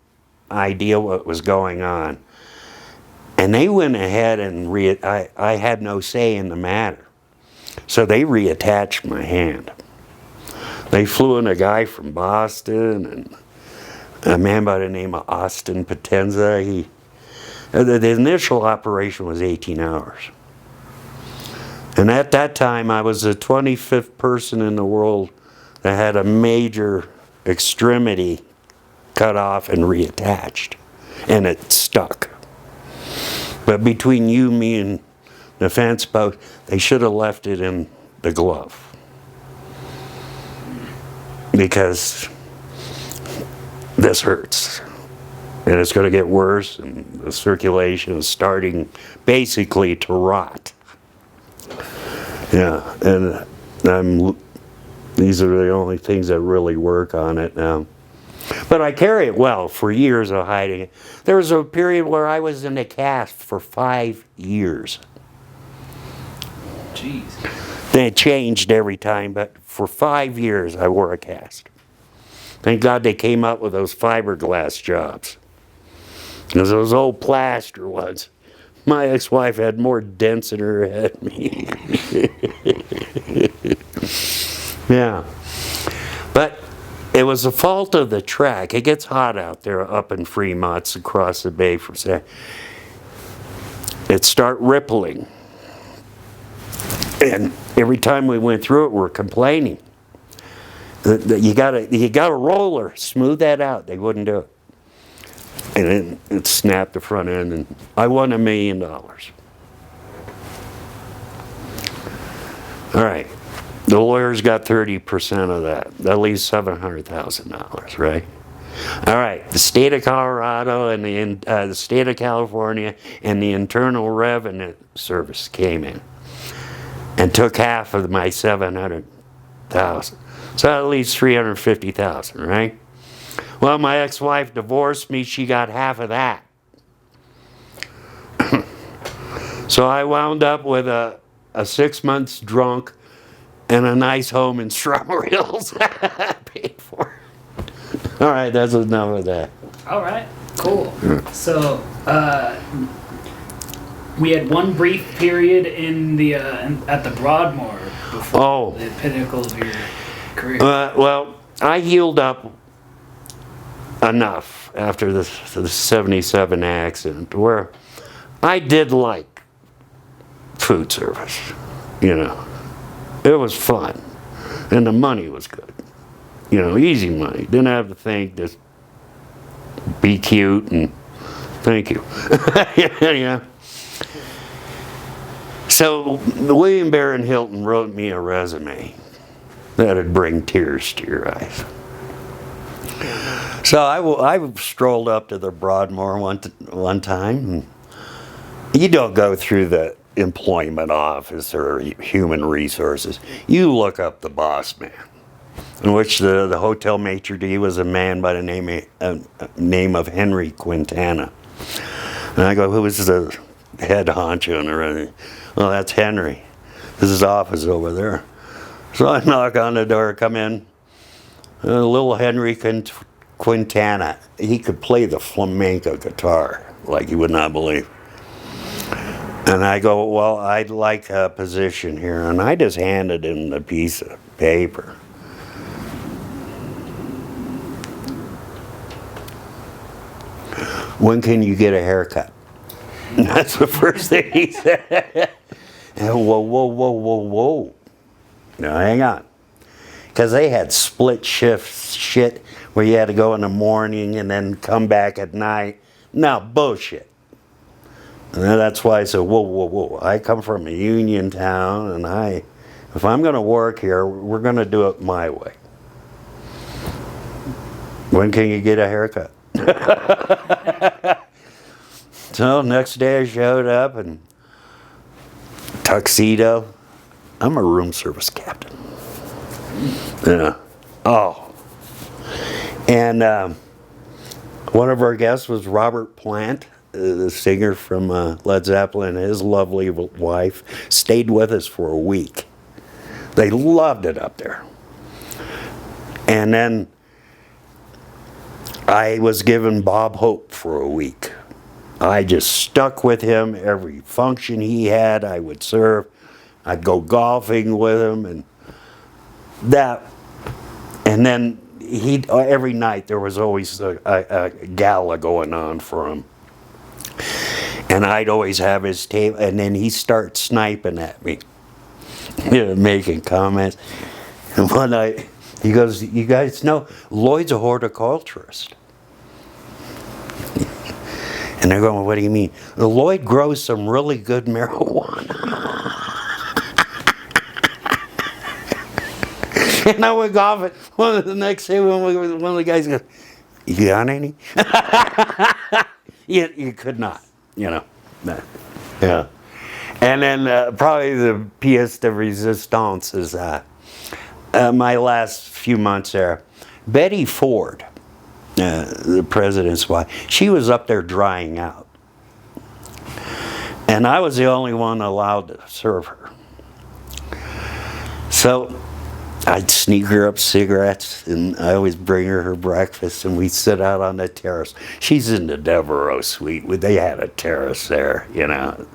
idea what was going on. And they went ahead and I had no say in the matter. So they reattached my hand. They flew in a guy from Boston and a man by the name of Austin Potenza. The initial operation was 18 hours. And at that time, I was the 25th person in the world that had a major extremity cut off and reattached. And it stuck. But between you, me, and the fence post, they should have left it in the glove. Because this hurts. And it's going to get worse, and the circulation is starting basically to rot. Yeah, and these are the only things that really work on it now. But I carry it well for years of hiding it. There was a period where I was in a cast for 5 years. Jeez. They changed every time, but for 5 years I wore a cast. Thank God they came up with those fiberglass jobs. Because those old plaster ones, my ex-wife had more dents in her head than me. Yeah. But it was the fault of the track. It gets hot out there up in Fremont, across the bay from San. It start rippling. And every time we went through it, we're complaining. You got a roller, smooth that out. They wouldn't do it. And then it snapped the front end, and I won $1 million. All right. The lawyers got 30% of that. That leaves $700,000, right? All right, the state of Colorado and the state of California and the Internal Revenue Service came in and took half of my 700,000. So that leaves 350,000, right? Well, my ex-wife divorced me. She got half of that. So I wound up with a 6 months drunk and a nice home in Strawberry Hills. Paid for. All right, that's enough of that. All right, cool. So, we had one brief period in the at the Broadmoor before the pinnacle of your career. Well, I healed up enough after the 77 accident where I did like food service, you know. It was fun, and the money was good. You know, easy money. Didn't have to think, just be cute and thank you. Yeah. So William Barron Hilton wrote me a resume that'd bring tears to your eyes. So I strolled up to the Broadmoor one time. And you don't go through the employment office or human resources. You look up the boss man, in which the hotel maitre d' was a man by the name of Henry Quintana. And I go, who is the head honcho and everything? Well, that's Henry. This is his office over there. So I knock on the door, come in. Little Henry Quintana. He could play the flamenco guitar like you would not believe. And I go, well, I'd like a position here. And I just handed him the piece of paper. When can you get a haircut? And that's the first thing he said. And whoa. Now, hang on. Because they had split shift shit where you had to go in the morning and then come back at night. No, bullshit. And that's why I said, whoa. I come from a union town, and if I'm going to work here, we're going to do it my way. When can you get a haircut? So next day I showed up and tuxedo. I'm a room service captain. Yeah. Oh. And one of our guests was Robert Plant, the singer from Led Zeppelin. His lovely wife stayed with us for a week. They loved it up there. And then I was given Bob Hope for a week. I just stuck with him. Every function he had, I would serve. I'd go golfing with him, and that. And then every night there was always a gala going on for him. And I'd always have his table, and then he'd start sniping at me, making comments. And one night, he goes, you guys know, Lloyd's a horticulturist. And they're going, well, what do you mean? Lloyd grows some really good marijuana. And I went golfing. The next day, one of the guys goes, you got any? You could not, you know. Yeah. And then probably the pièce de résistance is my last few months there. Betty Ford, the president's wife, she was up there drying out. And I was the only one allowed to serve her. So I'd sneak her up cigarettes, and I always bring her breakfast, and we'd sit out on the terrace. She's in the Devereaux suite. They had a terrace there, you know.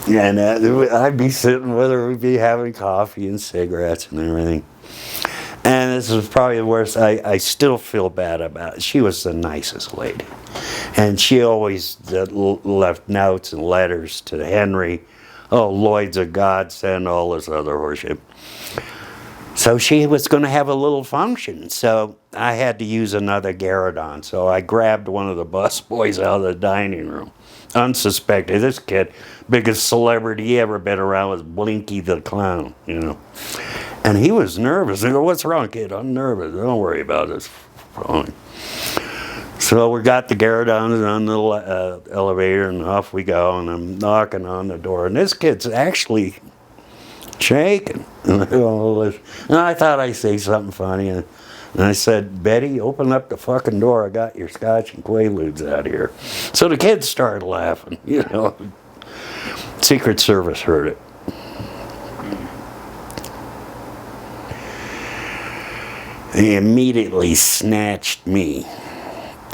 And I'd be sitting with her, we'd be having coffee and cigarettes and everything. And this was probably the worst. I still feel bad about it. She was the nicest lady. And she always left notes and letters to Henry. Oh, Lloyd's a godsend, all this other horseshit. So she was going to have a little function. So I had to use another Garadon. So I grabbed one of the bus boys out of the dining room. Unsuspected. This kid, biggest celebrity he ever been around, was Blinky the Clown, you know. And he was nervous. I go, what's wrong, kid? I'm nervous. Don't worry about this. So we got the Garrett on the elevator, and off we go, and I'm knocking on the door, and this kid's actually shaking. And I thought I'd say something funny, and I said, Betty, open up the fucking door. I got your scotch and quaaludes out here. So the kids started laughing, you know. Secret Service heard it. He immediately snatched me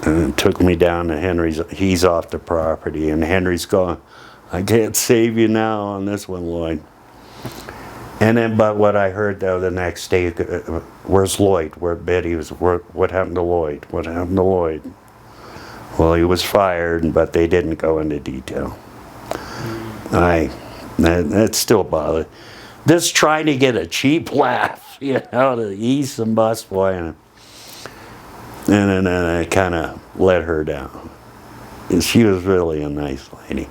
and took me down to Henry's. He's off the property, and Henry's going, I can't save you now on this one, Lloyd. And then, but what I heard though the next day, where's Lloyd? Where Betty was? What happened to Lloyd? What happened to Lloyd? Well, he was fired, but they didn't go into detail. That still bothered. Just trying to get a cheap laugh, you know, to ease some busboy, and then I kind of let her down. And she was really a nice lady.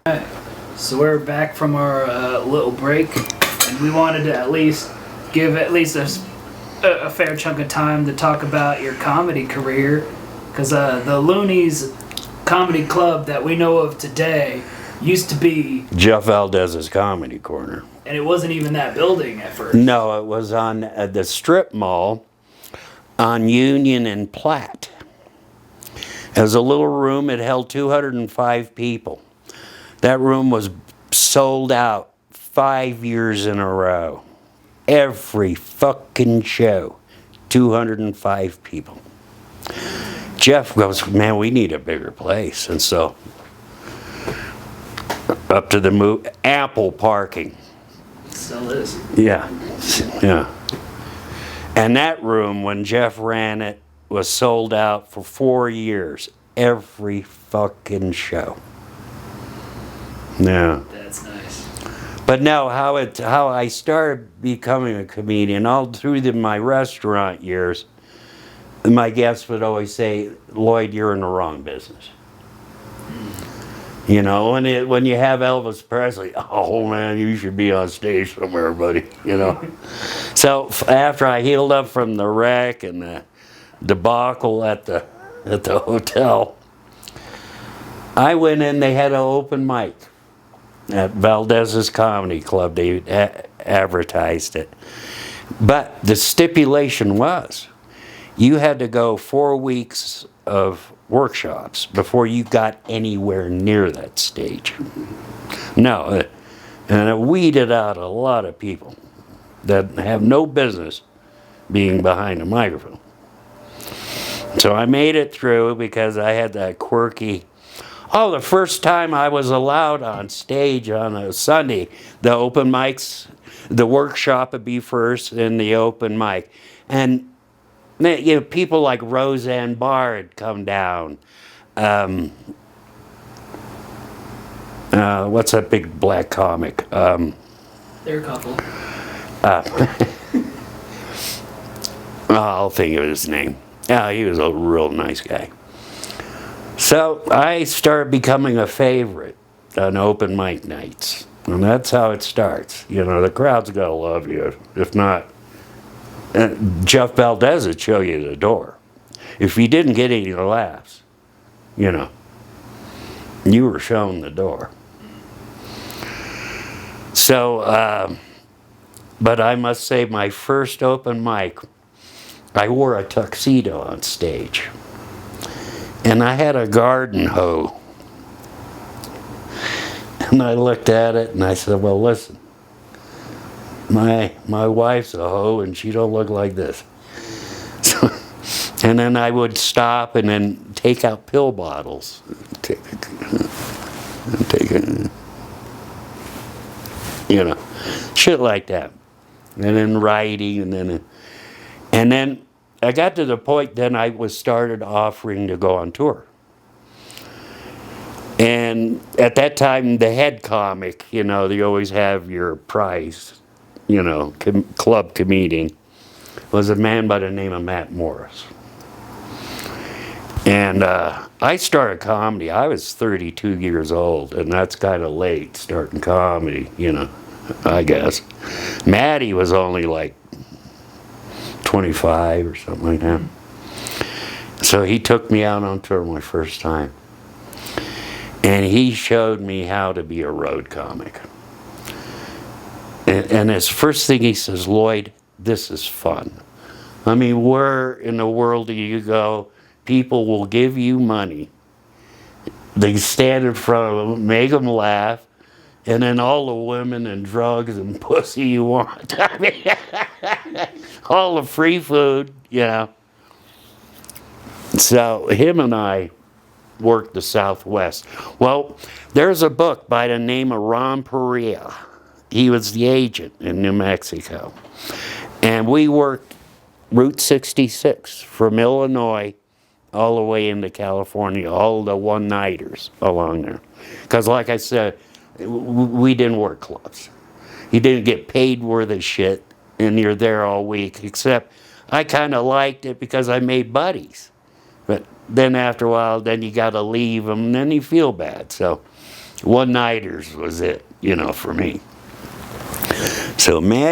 Alright, so we're back from our little break, and we wanted to at least give at least a fair chunk of time to talk about your comedy career, because the Loonies Comedy Club that we know of today used to be Jeff Valdez's Comedy Corner. And it wasn't even that building at first. No, it was on the strip mall on Union and Platt. It was a little room. It held 205 people. That room was sold out 5 years in a row. Every fucking show, 205 people. Jeff goes, man, we need a bigger place. And so, up to the move, ample parking. Still is. Yeah, yeah. And that room, when Jeff ran it, was sold out for 4 years. Every fucking show. Yeah. That's nice. But no, how I started becoming a comedian, all through my restaurant years, my guests would always say, Lloyd, you're in the wrong business. You know, when you have Elvis Presley, oh man, you should be on stage somewhere, buddy. You know. So after I healed up from the wreck and the debacle at the hotel, I went in. They had an open mic at Valdez's Comedy Club. They advertised it, but the stipulation was, you had to go 4 weeks of workshops before you got anywhere near that stage. No, and it weeded out a lot of people that have no business being behind a microphone. So I made it through because I had that quirky, the first time I was allowed on stage on a Sunday, the open mics, the workshop would be first and the open mic. And you know, people like Roseanne Barr had come down. What's that big black comic? There are a couple. I'll think of his name. He was a real nice guy. So I started becoming a favorite on open mic nights. And that's how it starts. You know, the crowd's got to love you. If not, Jeff Valdez would show you the door. If you didn't get any laughs, you know, you were shown the door. So, but I must say, my first open mic, I wore a tuxedo on stage. And I had a garden hoe. And I looked at it and I said, well, listen. My wife's a hoe and she don't look like this. So, and then I would stop and then take out pill bottles. Take it, you know, shit like that. And then writing and then I got to the point then I was started offering to go on tour. And at that time, the head comic, you know, they always have your prize, you know, club comedian, was a man by the name of Matt Morris. And I started comedy. I was 32 years old, and that's kind of late, starting comedy, you know, I guess. Matty was only like 25 or something like that. So he took me out on tour my first time. And he showed me how to be a road comic. And his first thing he says, Lloyd, this is fun. I mean, where in the world do you go? People will give you money. They stand in front of them, make them laugh, and then all the women and drugs and pussy you want. I mean, all the free food, you know. So him and I worked the Southwest. Well, there's a book by the name of Ron Perea. He was the agent in New Mexico. And we worked Route 66 from Illinois all the way into California, all the one-nighters along there. Because like I said, we didn't work clubs. You didn't get paid worth of shit, and you're there all week, except I kind of liked it because I made buddies. But then after a while, then you got to leave them, and then you feel bad. So one-nighters was it, you know, for me. So Ron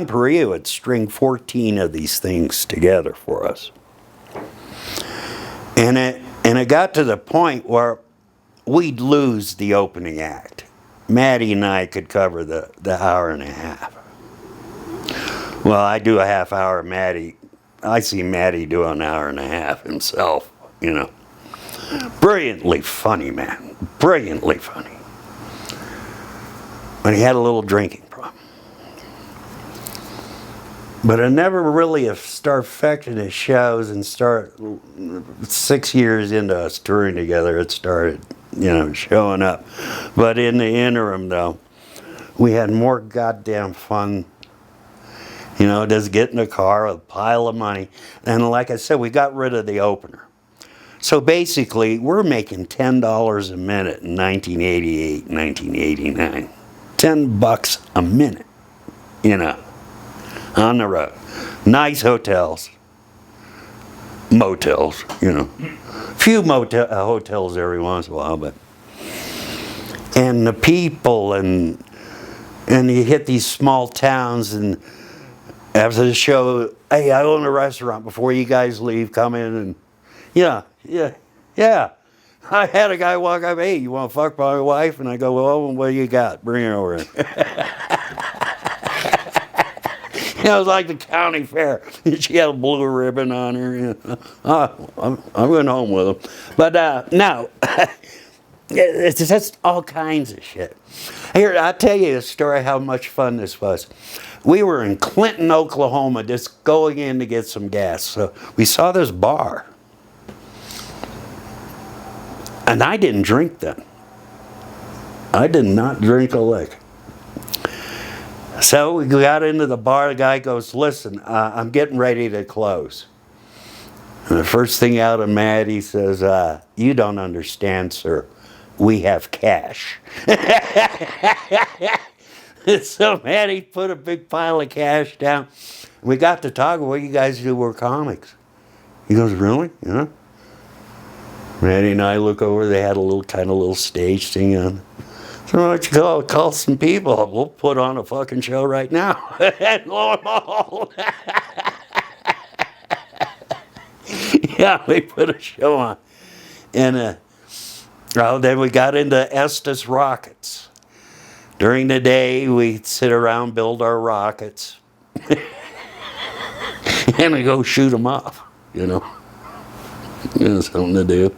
Perea would string 14 of these things together for us. And it got to the point where we'd lose the opening act. Maddie and I could cover the hour and a half. Well, I do a half hour, Maddie. I see Maddie do an hour and a half himself, you know. Brilliantly funny, man. Brilliantly funny. But he had a little drinking problem. But I never really start affecting his shows and 6 years into us touring together, it started, you know, showing up. But in the interim, though, we had more goddamn fun. You know, just get in a car with a pile of money. And like I said, we got rid of the opener. So basically, we're making $10 a minute in 1988, 1989. $10 a minute, you know, on the road. Nice hotels, motels, you know. Few hotels every once in a while, but. And the people, and you hit these small towns, and after the show, hey, I own a restaurant. Before you guys leave, come in and, yeah. I had a guy walk up, hey, you want to fuck my wife? And I go, well, what do you got? Bring her over. You know, it was like the county fair. She had a blue ribbon on her. You know. I went home with him. But no, it's just all kinds of shit. Here, I'll tell you a story how much fun this was. We were in Clinton, Oklahoma, just going in to get some gas. So we saw this bar. And I didn't drink then. I did not drink a lick. So we got into the bar. The guy goes, listen, I'm getting ready to close. And the first thing out of Maddie says, you don't understand, sir. We have cash. So Maddie put a big pile of cash down. We got to talking. What you guys do? We're comics. He goes, really? Yeah. Maddie and I look over. They had a little stage thing on. So why don't you call some people? We'll put on a fucking show right now. And lo and behold. Yeah, we put a show on. And then we got into Estes rockets. During the day, we'd sit around, build our rockets. And we go shoot them off, you know. You know, something to do.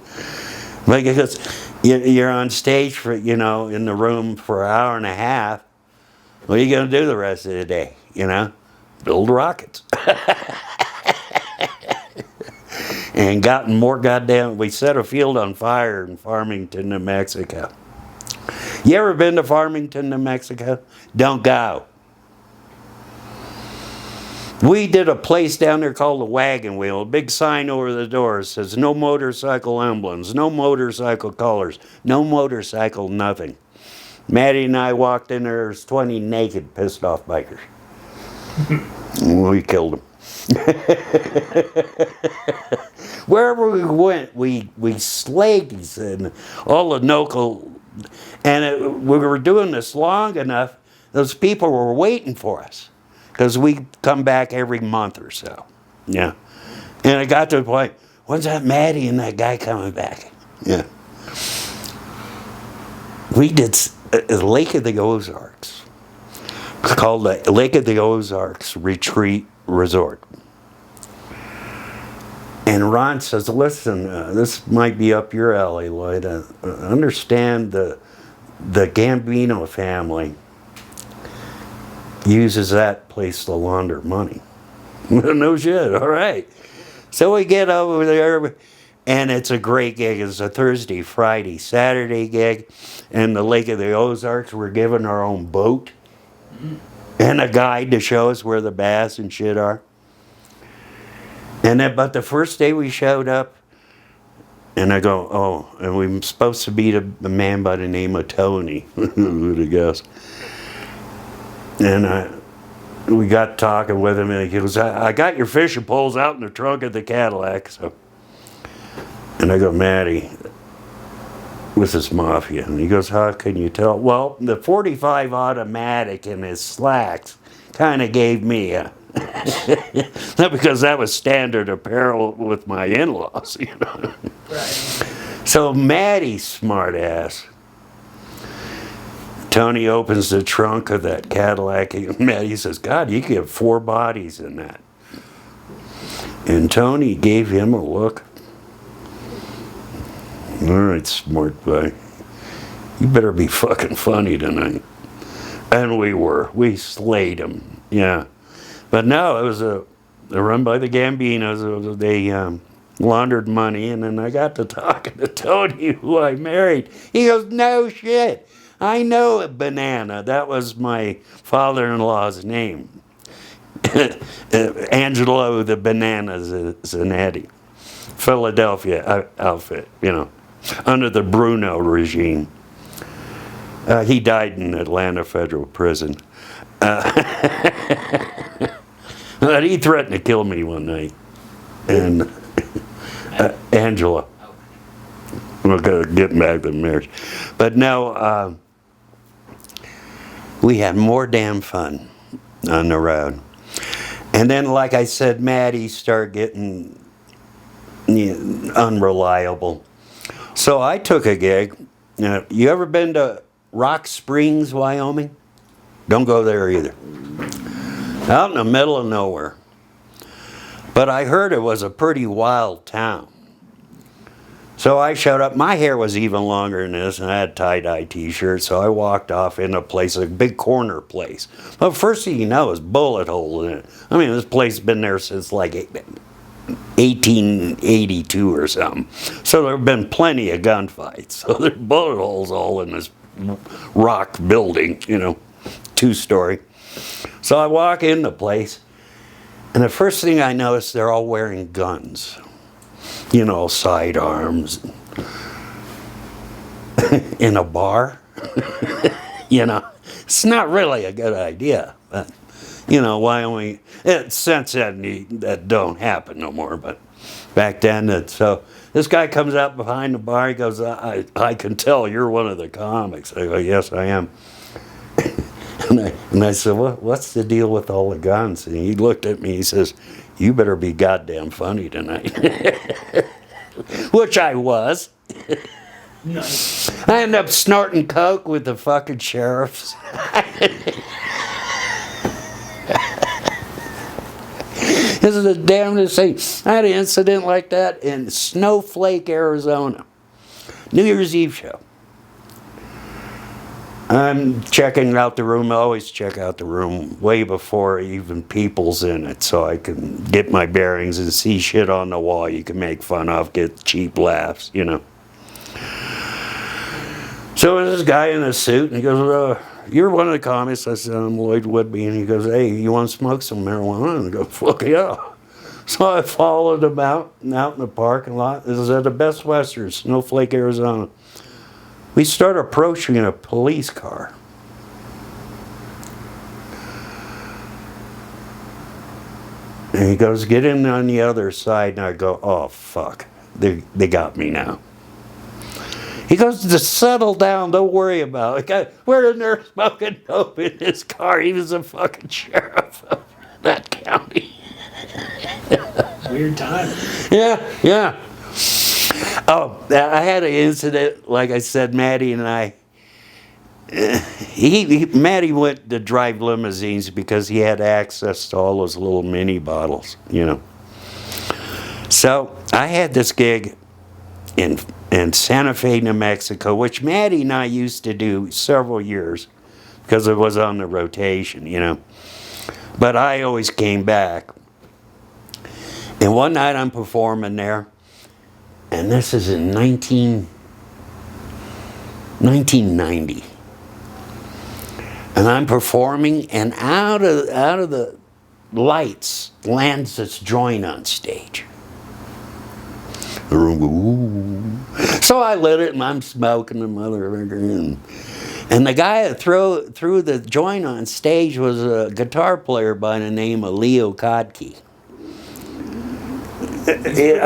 Because you're on stage for, you know, in the room for an hour and a half. What are you going to do the rest of the day, you know? Build rockets. And gotten more goddamn, we set a field on fire in Farmington, New Mexico. You ever been to Farmington, New Mexico? Don't go. We did a place down there called the Wagon Wheel. A big sign over the door says no motorcycle emblems, no motorcycle colors, no motorcycle nothing. Maddie and I walked in there, there's 20 naked, pissed off bikers. We killed them. Wherever we went, we slayed these and all the local, and we were doing this long enough, those people were waiting for us. Because we come back every month or so, Yeah. And I got to the point, when's that Maddie and that guy coming back? Yeah. We did Lake of the Ozarks. It's called the Lake of the Ozarks Retreat Resort. And Ron says, listen, this might be up your alley, Lloyd. Understand the Gambino family uses that place to launder money. No shit, all right. So we get over there, and it's a great gig. It's a Thursday, Friday, Saturday gig. And the Lake of the Ozarks, we're given our own boat and a guide to show us where the bass and shit are. And then, but the first day we showed up, and I go, oh, and we're supposed to meet a man by the name of Tony. Who would have guessed? And we got talking with him, and he goes, I got your fishing poles out in the trunk of the Cadillac. So, and I go, Matty, with this mafia. And he goes, how can you tell? Well, the 45 automatic in his slacks kind of gave me a... Not because that was standard apparel with my in-laws, you know. Right. So Maddie's smart ass. Tony opens the trunk of that Cadillac, and Maddie says, God, you could have 4 bodies in that. And Tony gave him a look. All right, smart boy. You better be fucking funny tonight. And we were. We slayed him. Yeah. But no, it was run by the Gambinos. They laundered money, and then I got to talking to Tony, who I married. He goes, no shit. I know Banana. That was my father-in-law's name. Angelo the Banana Zanetti. Philadelphia outfit, you know, under the Bruno regime. He died in Atlanta Federal Prison. But he threatened to kill me one night. And Angela. We're going to get back to marriage. But no, we had more damn fun on the road. And then, like I said, Maddie started getting unreliable. So I took a gig. You ever been to Rock Springs, Wyoming? Don't go there either. Out in the middle of nowhere. But I heard it was a pretty wild town. So I showed up. My hair was even longer than this, and I had tie-dye t-shirts, so I walked off in a place, a big corner place. But first thing you know is bullet hole in it. I mean, this place has been there since like 1882 or something. So there have been plenty of gunfights. So there's bullet holes all in this rock building, you know, 2-story. So I walk in the place, and the first thing I notice, they're all wearing guns. You know, sidearms. In a bar. You know, it's not really a good idea. But, you know, Wyoming, since then, that don't happen no more. But back then, so this guy comes out behind the bar. He goes, I can tell you're one of the comics. I go, yes, I am. And I said, what's the deal with all the guns? And he looked at me, he says, you better be goddamn funny tonight. Which I was. Nice. I ended up snorting coke with the fucking sheriffs. This is the damnedest thing. I had an incident like that in Snowflake, Arizona. New Year's Eve show. I'm checking out the room. I always check out the room way before even people's in it, so I can get my bearings and see shit on the wall you can make fun of, get cheap laughs, you know. So there's this guy in a suit, and he goes, you're one of the comics. I said, I'm Lloyd Woodby. And he goes, hey, you want to smoke some marijuana? And I go, fuck yeah. So I followed him out in the parking lot. This is at the Best Western, Snowflake, Arizona. We start approaching a police car. And he goes, get in on the other side. And I go, oh, fuck. They got me now. He goes, just settle down. Don't worry about it. We're in there smoking dope in his car. He was a fucking sheriff of that county. Weird time. Yeah. Oh, I had an incident, like I said, Maddie and I. Maddie went to drive limousines because he had access to all those little mini bottles, you know. So I had this gig in Santa Fe, New Mexico, which Maddie and I used to do several years because it was on the rotation, you know. But I always came back. And one night I'm performing there, and this is in 1990. And I'm performing, and out of the lights lands this joint on stage. So I lit it, and I'm smoking the motherfucker. And the guy that threw the joint on stage was a guitar player by the name of Leo Kodke.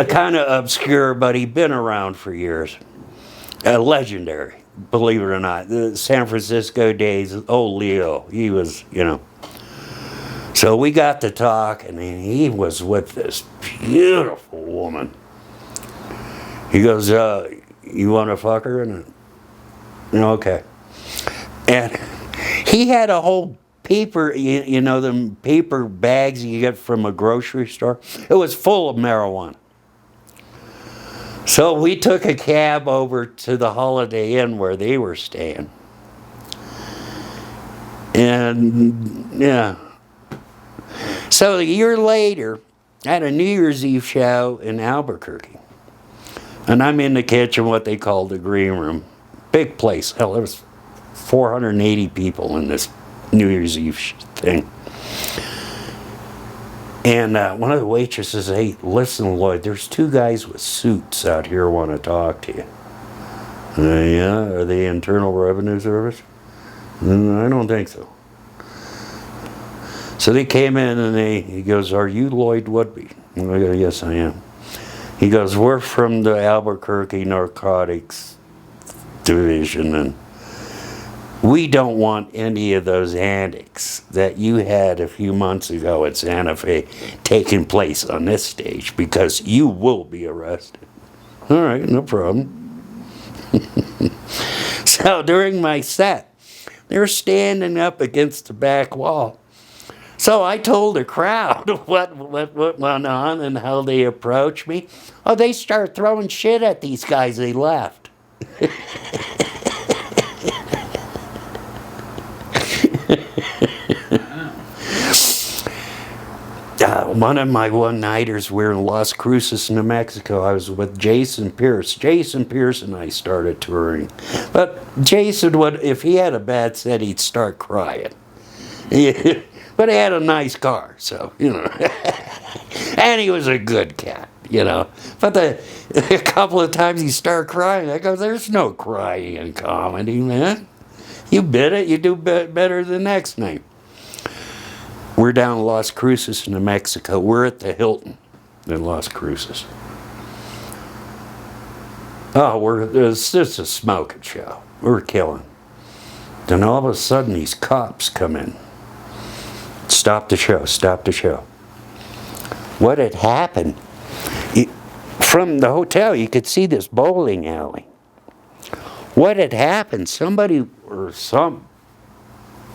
Kind of obscure, but he'd been around for years. Legendary, believe it or not. The San Francisco days, Leo, he was, you know. So we got to talk, and he was with this beautiful woman. He goes, you want to fuck her? And okay. And he had a whole paper, you know, them paper bags you get from a grocery store. It was full of marijuana. So we took a cab over to the Holiday Inn where they were staying. And, yeah. So a year later, I had a New Year's Eve show in Albuquerque. And I'm in the kitchen, what they call the green room. Big place. Hell, there was 480 people in this New Year's Eve thing. And one of the waitresses says, hey, listen, Lloyd, there's two guys with suits out here who want to talk to you. Yeah? Are they Internal Revenue Service? I don't think so. So they came in and he goes, are you Lloyd Woodby? And I go, yes, I am. He goes, we're from the Albuquerque Narcotics Division, and we don't want any of those antics that you had a few months ago at Santa Fe taking place on this stage because you will be arrested. All right, no problem. So during my set, they're standing up against the back wall. So I told the crowd what went on and how they approached me. Oh, they start throwing shit at these guys. They left. One of my one-nighters, we were in Las Cruces, New Mexico. I was with Jason Pierce. Jason Pierce and I started touring. But Jason would, if he had a bad set, he'd start crying. But he had a nice car, so, you know. And he was a good cat, you know. But a couple of times he started crying. I go, there's no crying in comedy, man. You bid it, you do better the next night. We're down in Las Cruces, New Mexico. We're at the Hilton in Las Cruces. Oh, it's just a smoking show. We're killing. Then all of a sudden, these cops come in. Stop the show, stop the show. What had happened, from the hotel, you could see this bowling alley. What had happened, somebody or some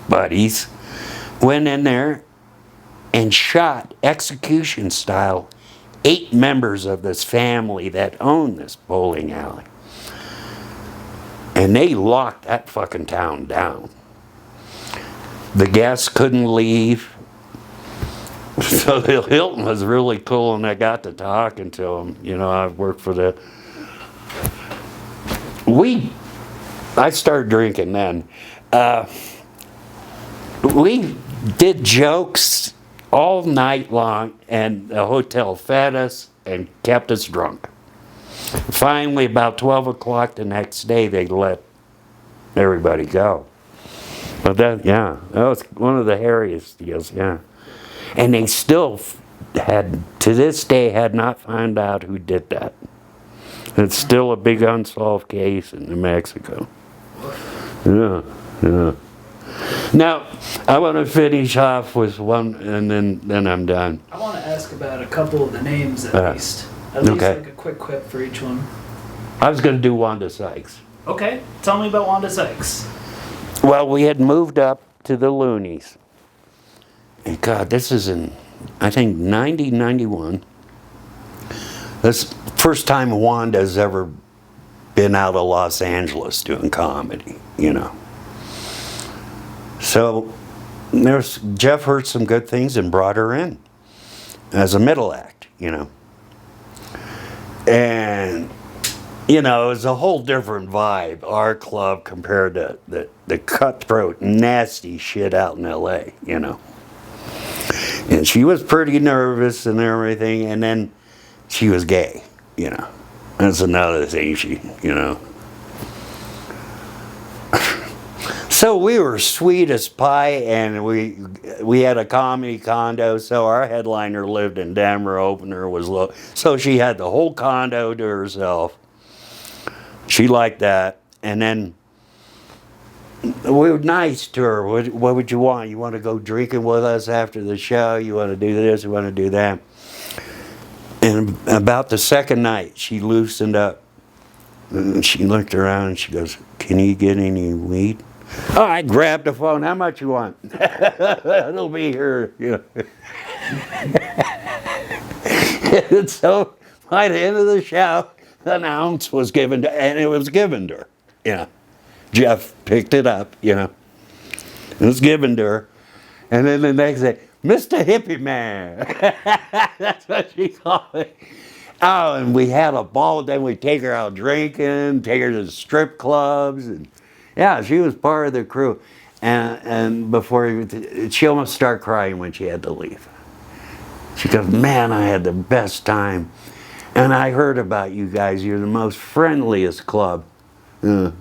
buddies went in there and shot, execution style, 8 members of this family that owned this bowling alley. And they locked that fucking town down. The guests couldn't leave. So the Hilton was really cool, and I got to talking to him. You know, I worked for the... I started drinking then. We did jokes all night long, and the hotel fed us and kept us drunk. Finally, about 12 o'clock the next day, they let everybody go. But that was one of the hairiest deals, yeah. And they still had, to this day, had not found out who did that. It's still a big unsolved case in New Mexico. Yeah. Now, I want to finish off with one, and then I'm done. I want to ask ask about a couple of the names at least. At least okay. like a quick quip for each one. I was going to do Wanda Sykes. Okay, tell me about Wanda Sykes. Well, we had moved up to the Loonies. And God, this is in, I think, 90, 91. This first time Wanda's ever been out of Los Angeles doing comedy, you know. So Jeff heard some good things and brought her in as a middle act, you know. And, you know, it was a whole different vibe, our club, compared to the cutthroat, nasty shit out in L.A., you know. And she was pretty nervous and everything, and then she was gay, you know. That's another thing you know. So we were sweet as pie, and we had a comedy condo, so our headliner lived in Denver, opener was low. So she had the whole condo to herself. She liked that. And then we were nice to her. What would you want? You want to go drinking with us after the show? You want to do this? You want to do that? And about the second night, she loosened up. And she looked around and she goes, "Can you get any weed?" Oh, I grabbed the phone. How much you want? It'll be here. You know. And so by the end of the show, an ounce was given to, and it was given to her. You know, Jeff picked it up. You know, it was given to her, and then the next day, Mr. Hippie Man. That's what she called it. Oh, and we had a ball. Then we take her out drinking, take her to the strip clubs, and yeah, she was part of the crew. And before she almost started crying when she had to leave. She goes, "Man, I had the best time, and I heard about you guys. You're the most friendliest club." But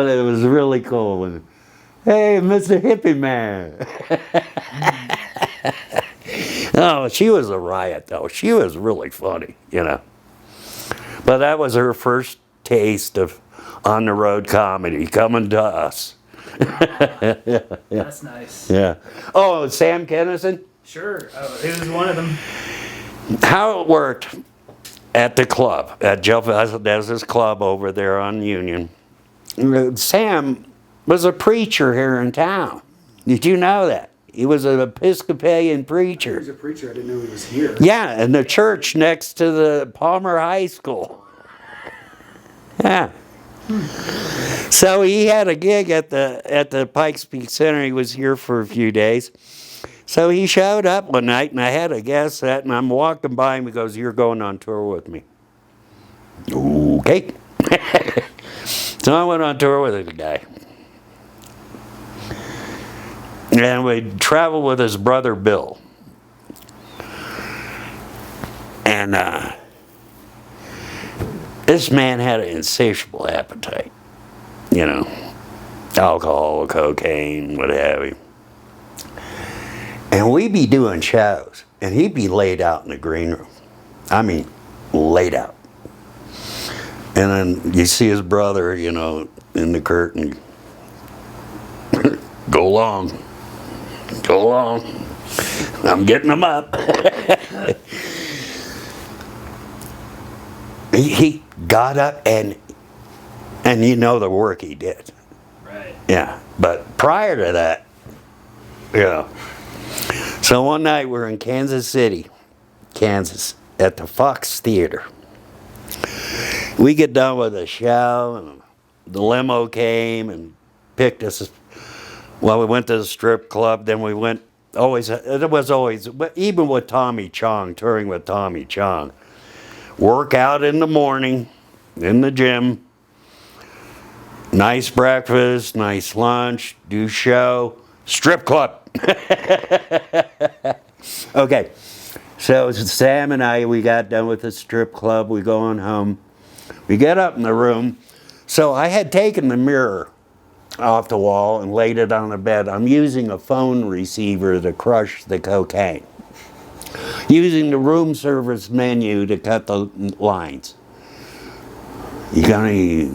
it was really cool. And, "Hey, Mr. Hippie Man." Oh, she was a riot, though. She was really funny, you know. But that was her first taste of on-the-road comedy, coming to us. Yeah. That's nice. Yeah. Oh, Sam Kennison? Sure. Oh, it was one of them. How it worked at the club, at Jeff Vazquez's club over there on Union. Sam was a preacher here in town. Did you know that? He was an Episcopalian preacher. He was a preacher. I didn't know he was here. Yeah, in the church next to the Palmer High School. Yeah. So he had a gig at the Pikes Peak Center. He was here for a few days. So he showed up one night, and I had a guest set, and I'm walking by him. He goes, "You're going on tour with me." Okay. So I went on tour with the guy. And we traveled with his brother Bill. And this man had an insatiable appetite. You know, alcohol, cocaine, what have you. And we'd be doing shows, and he'd be laid out in the green room. I mean, laid out. And then you see his brother, you know, in the curtain. Go along. Go along. I'm getting him up. He got up and you know the work he did. Right. Yeah. But prior to that, yeah. So one night we're in Kansas City, Kansas, at the Fox Theater. We get done with the show, and the limo came and picked us. Well, we went to the strip club, then we went, it was always, even with Tommy Chong, touring with Tommy Chong, work out in the morning, in the gym, nice breakfast, nice lunch, do show, strip club. Okay, so Sam and I, we got done with the strip club, we go on home, we get up in the room, so I had taken the mirror off the wall and laid it on the bed. I'm using a phone receiver to crush the cocaine. Using the room service menu to cut the lines. "You got any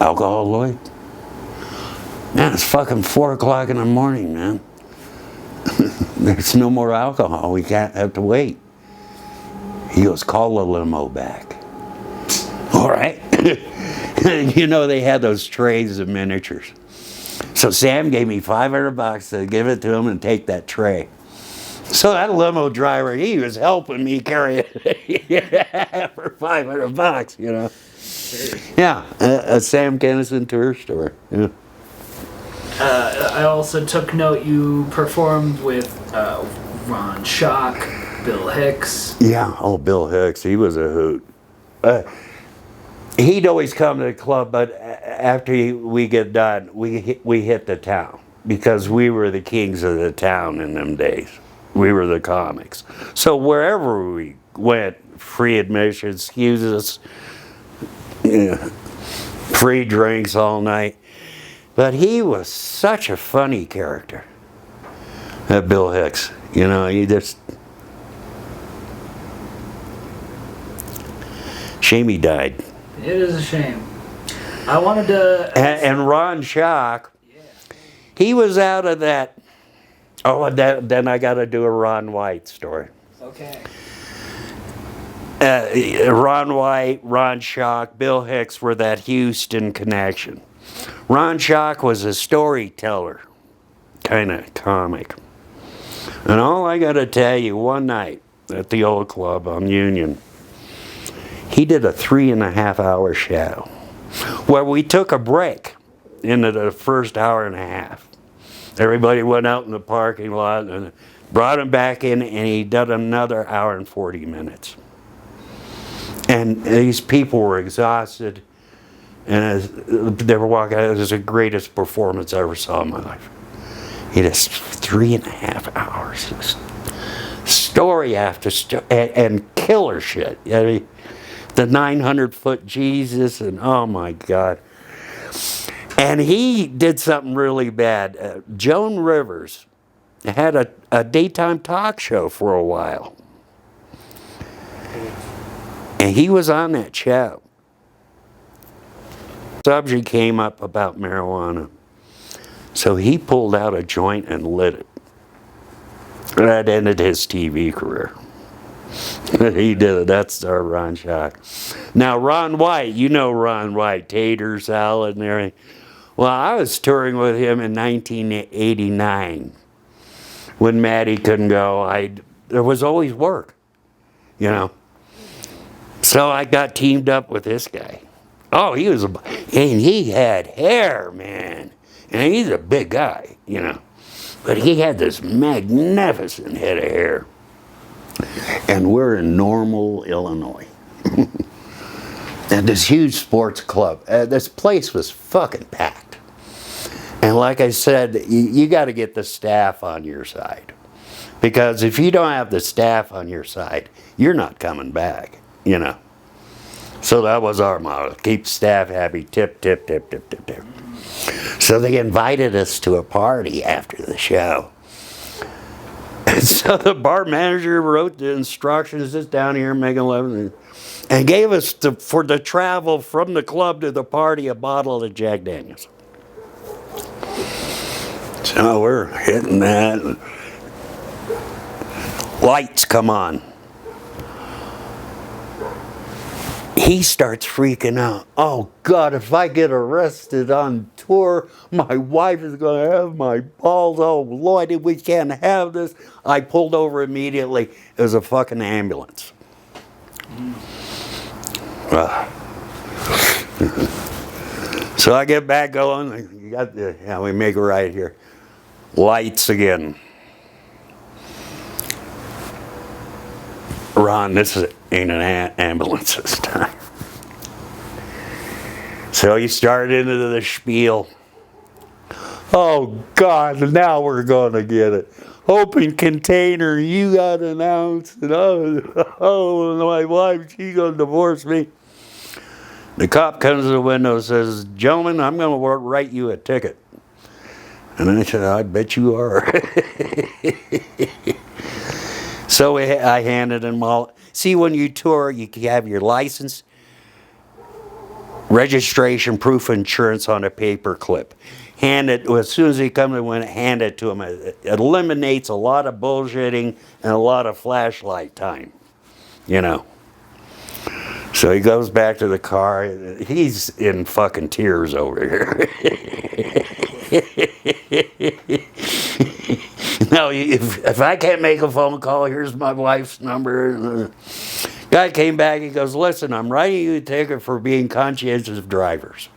alcohol, Lloyd?" Man, it's fucking 4 o'clock in the morning, man. There's no more alcohol. We can't have to wait. He goes, call the limo back. All right. You know, they had those trays of miniatures. So Sam gave me $500 to give it to him and take that tray. So that limo driver, he was helping me carry it for $500, you know. Yeah, a Sam Kennison tour store. Yeah. I also took note you performed with Ron Schock, Bill Hicks. Yeah, oh, Bill Hicks, he was a hoot. He'd always come to the club, but after we get done, we hit the town because we were the kings of the town in them days. We were the comics. So wherever we went, free admission, excuse us, you know, free drinks all night. But he was such a funny character, that Bill Hicks. You know, he just... Shame he died. It is a shame. I wanted to... And Ron Schock, Yeah. he was out of that... Oh, then I got to do a Ron White story. Okay. Ron White, Ron Schock, Bill Hicks were that Houston connection. Ron Schock was a storyteller, kind of comic. And all I got to tell you, one night at the old club on Union, he did a 3.5-hour show where we took a break into the first hour and a half. Everybody went out in the parking lot and brought him back in, and he did another hour and 40 minutes. And these people were exhausted, and as they were walking out, it was the greatest performance I ever saw in my life. He did 3.5 hours. Story after story, and killer shit. I mean, the 900-foot Jesus, and oh my God. And he did something really bad. Joan Rivers had a daytime talk show for a while. And he was on that show. Subject came up about marijuana. So he pulled out a joint and lit it. That ended his TV career. He did it. That's our Ron Schock. Now, Ron White, you know Ron White, tater salad and everything. Well, I was touring with him in 1989 when Maddie couldn't go. There was always work, you know. So I got teamed up with this guy. Oh, and he had hair, man. And he's a big guy, you know. But he had this magnificent head of hair. And we're in Normal, Illinois. And this huge sports club. This place was fucking packed. And like I said, you got to get the staff on your side. Because if you don't have the staff on your side, you're not coming back, you know. So that was our motto. Keep staff happy. Tip, tip, tip, tip, tip, tip. So they invited us to a party after the show. And so the bar manager wrote the instructions, just down here, make 11, and gave us, for the travel from the club to the party, a bottle of Jack Daniels. So we're hitting that. Lights come on. He starts freaking out. Oh, God, if I get arrested on tour, my wife is going to have my balls. Oh, Lloyd, we can't have this. I pulled over immediately. It was a fucking ambulance. So I get back going. We make a right here. Lights again. Ron, this ain't an ambulance this time. So he started into the spiel. Oh, God, now we're going to get it. Open container, you got an ounce. And oh, my wife, she's going to divorce me. The cop comes to the window and says, gentlemen, I'm going to write you a ticket. And I said, I bet you are. So I handed them all. See, when you tour, you can have your license, registration, proof of insurance on a paper clip. hand it, as soon as he comes in, hand it to him. It eliminates a lot of bullshitting and a lot of flashlight time, you know. So he goes back to the car. He's in fucking tears over here. No, if I can't make a phone call, here's my wife's number. Guy came back, he goes, listen, I'm writing you a ticket for being conscientious drivers.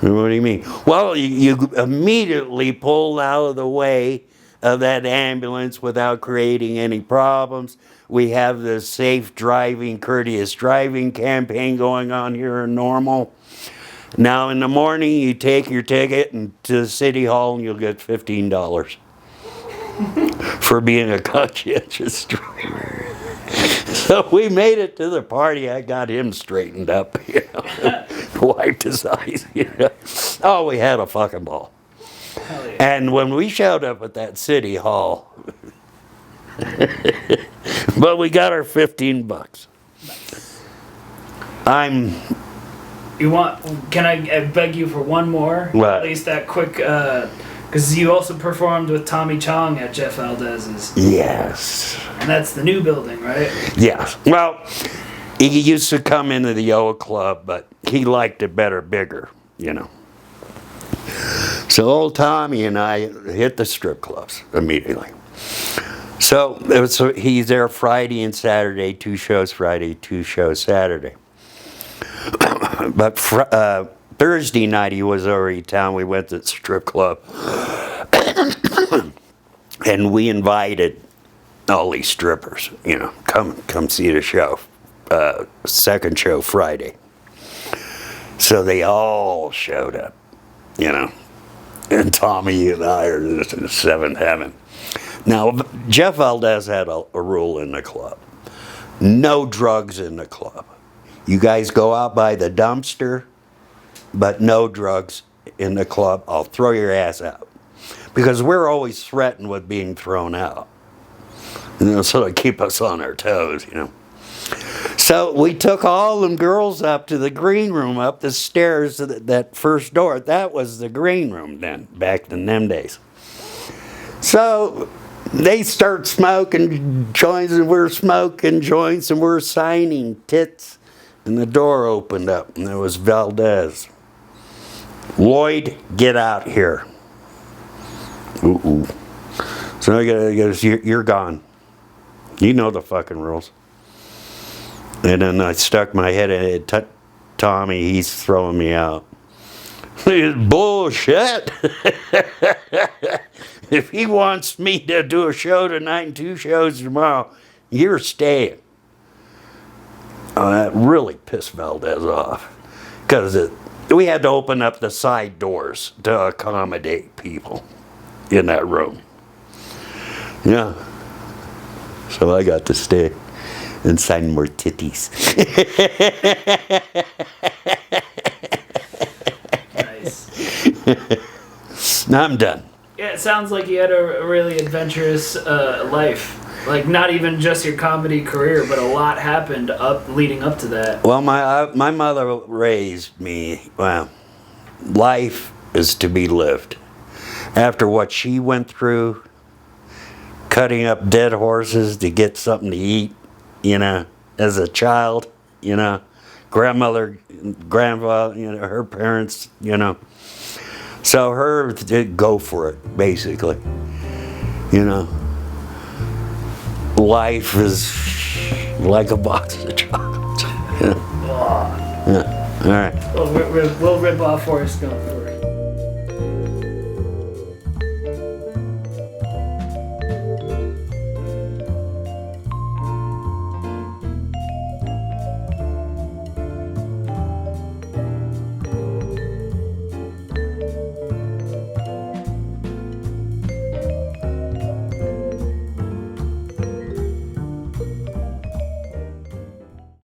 What do you mean? Well, you immediately pulled out of the way of that ambulance without creating any problems. We have the safe driving, courteous driving campaign going on here in Normal. Now in the morning, you take your ticket to the city hall and you'll get $15 for being a conscientious driver. So we made it to the party. I got him straightened up, you know, wiped his eyes, you know. Oh, we had a fucking ball. Hell yeah. And when we showed up at that city hall, but we got our $15. Can I beg you for one more? What? At least that quick, because you also performed with Tommy Chong at Jeff Valdez's. Yes. And that's the new building, right? Yes. Well, he used to come into the old club, but he liked it better, bigger, you know. So old Tommy and I hit the strip clubs immediately. So he's there Friday and Saturday, 2 shows Friday, 2 shows Saturday. But Thursday night he was already in town. We went to the strip club. And we invited all these strippers, you know, come see the show. Second show Friday. So they all showed up, you know. And Tommy and I are just in the seventh heaven. Now, Jeff Valdez had a rule in the club. No drugs in the club. You guys go out by the dumpster, but no drugs in the club. I'll throw your ass out. Because we're always threatened with being thrown out. You know, so to keep us on our toes, you know. So we took all them girls up to the green room, up the stairs to that first door. That was the green room then, back in them days. So they start smoking joints, and we're smoking joints, and we're signing tits. And the door opened up, and there was Valdez. Lloyd, get out here. Ooh. So he goes, you're gone. You know the fucking rules. And then I stuck my head in it. Tommy, he's throwing me out. It's bullshit. If he wants me to do a show tonight and 2 shows tomorrow, you're staying. That really pissed Valdez off. Because we had to open up the side doors to accommodate people in that room. Yeah. So I got to stay and sign more titties. Nice. Now I'm done. Yeah, it sounds like you had a really adventurous life. Like, not even just your comedy career, but a lot happened leading up to that. Well, my mother raised me, well, life is to be lived. After what she went through, cutting up dead horses to get something to eat, you know, as a child, you know, grandmother, grandfather, you know, her parents, you know. So her did go for it, basically, you know. Life is like a box of chocolates. Yeah. Oh. Yeah. All right. We'll rip off Forrest Gump.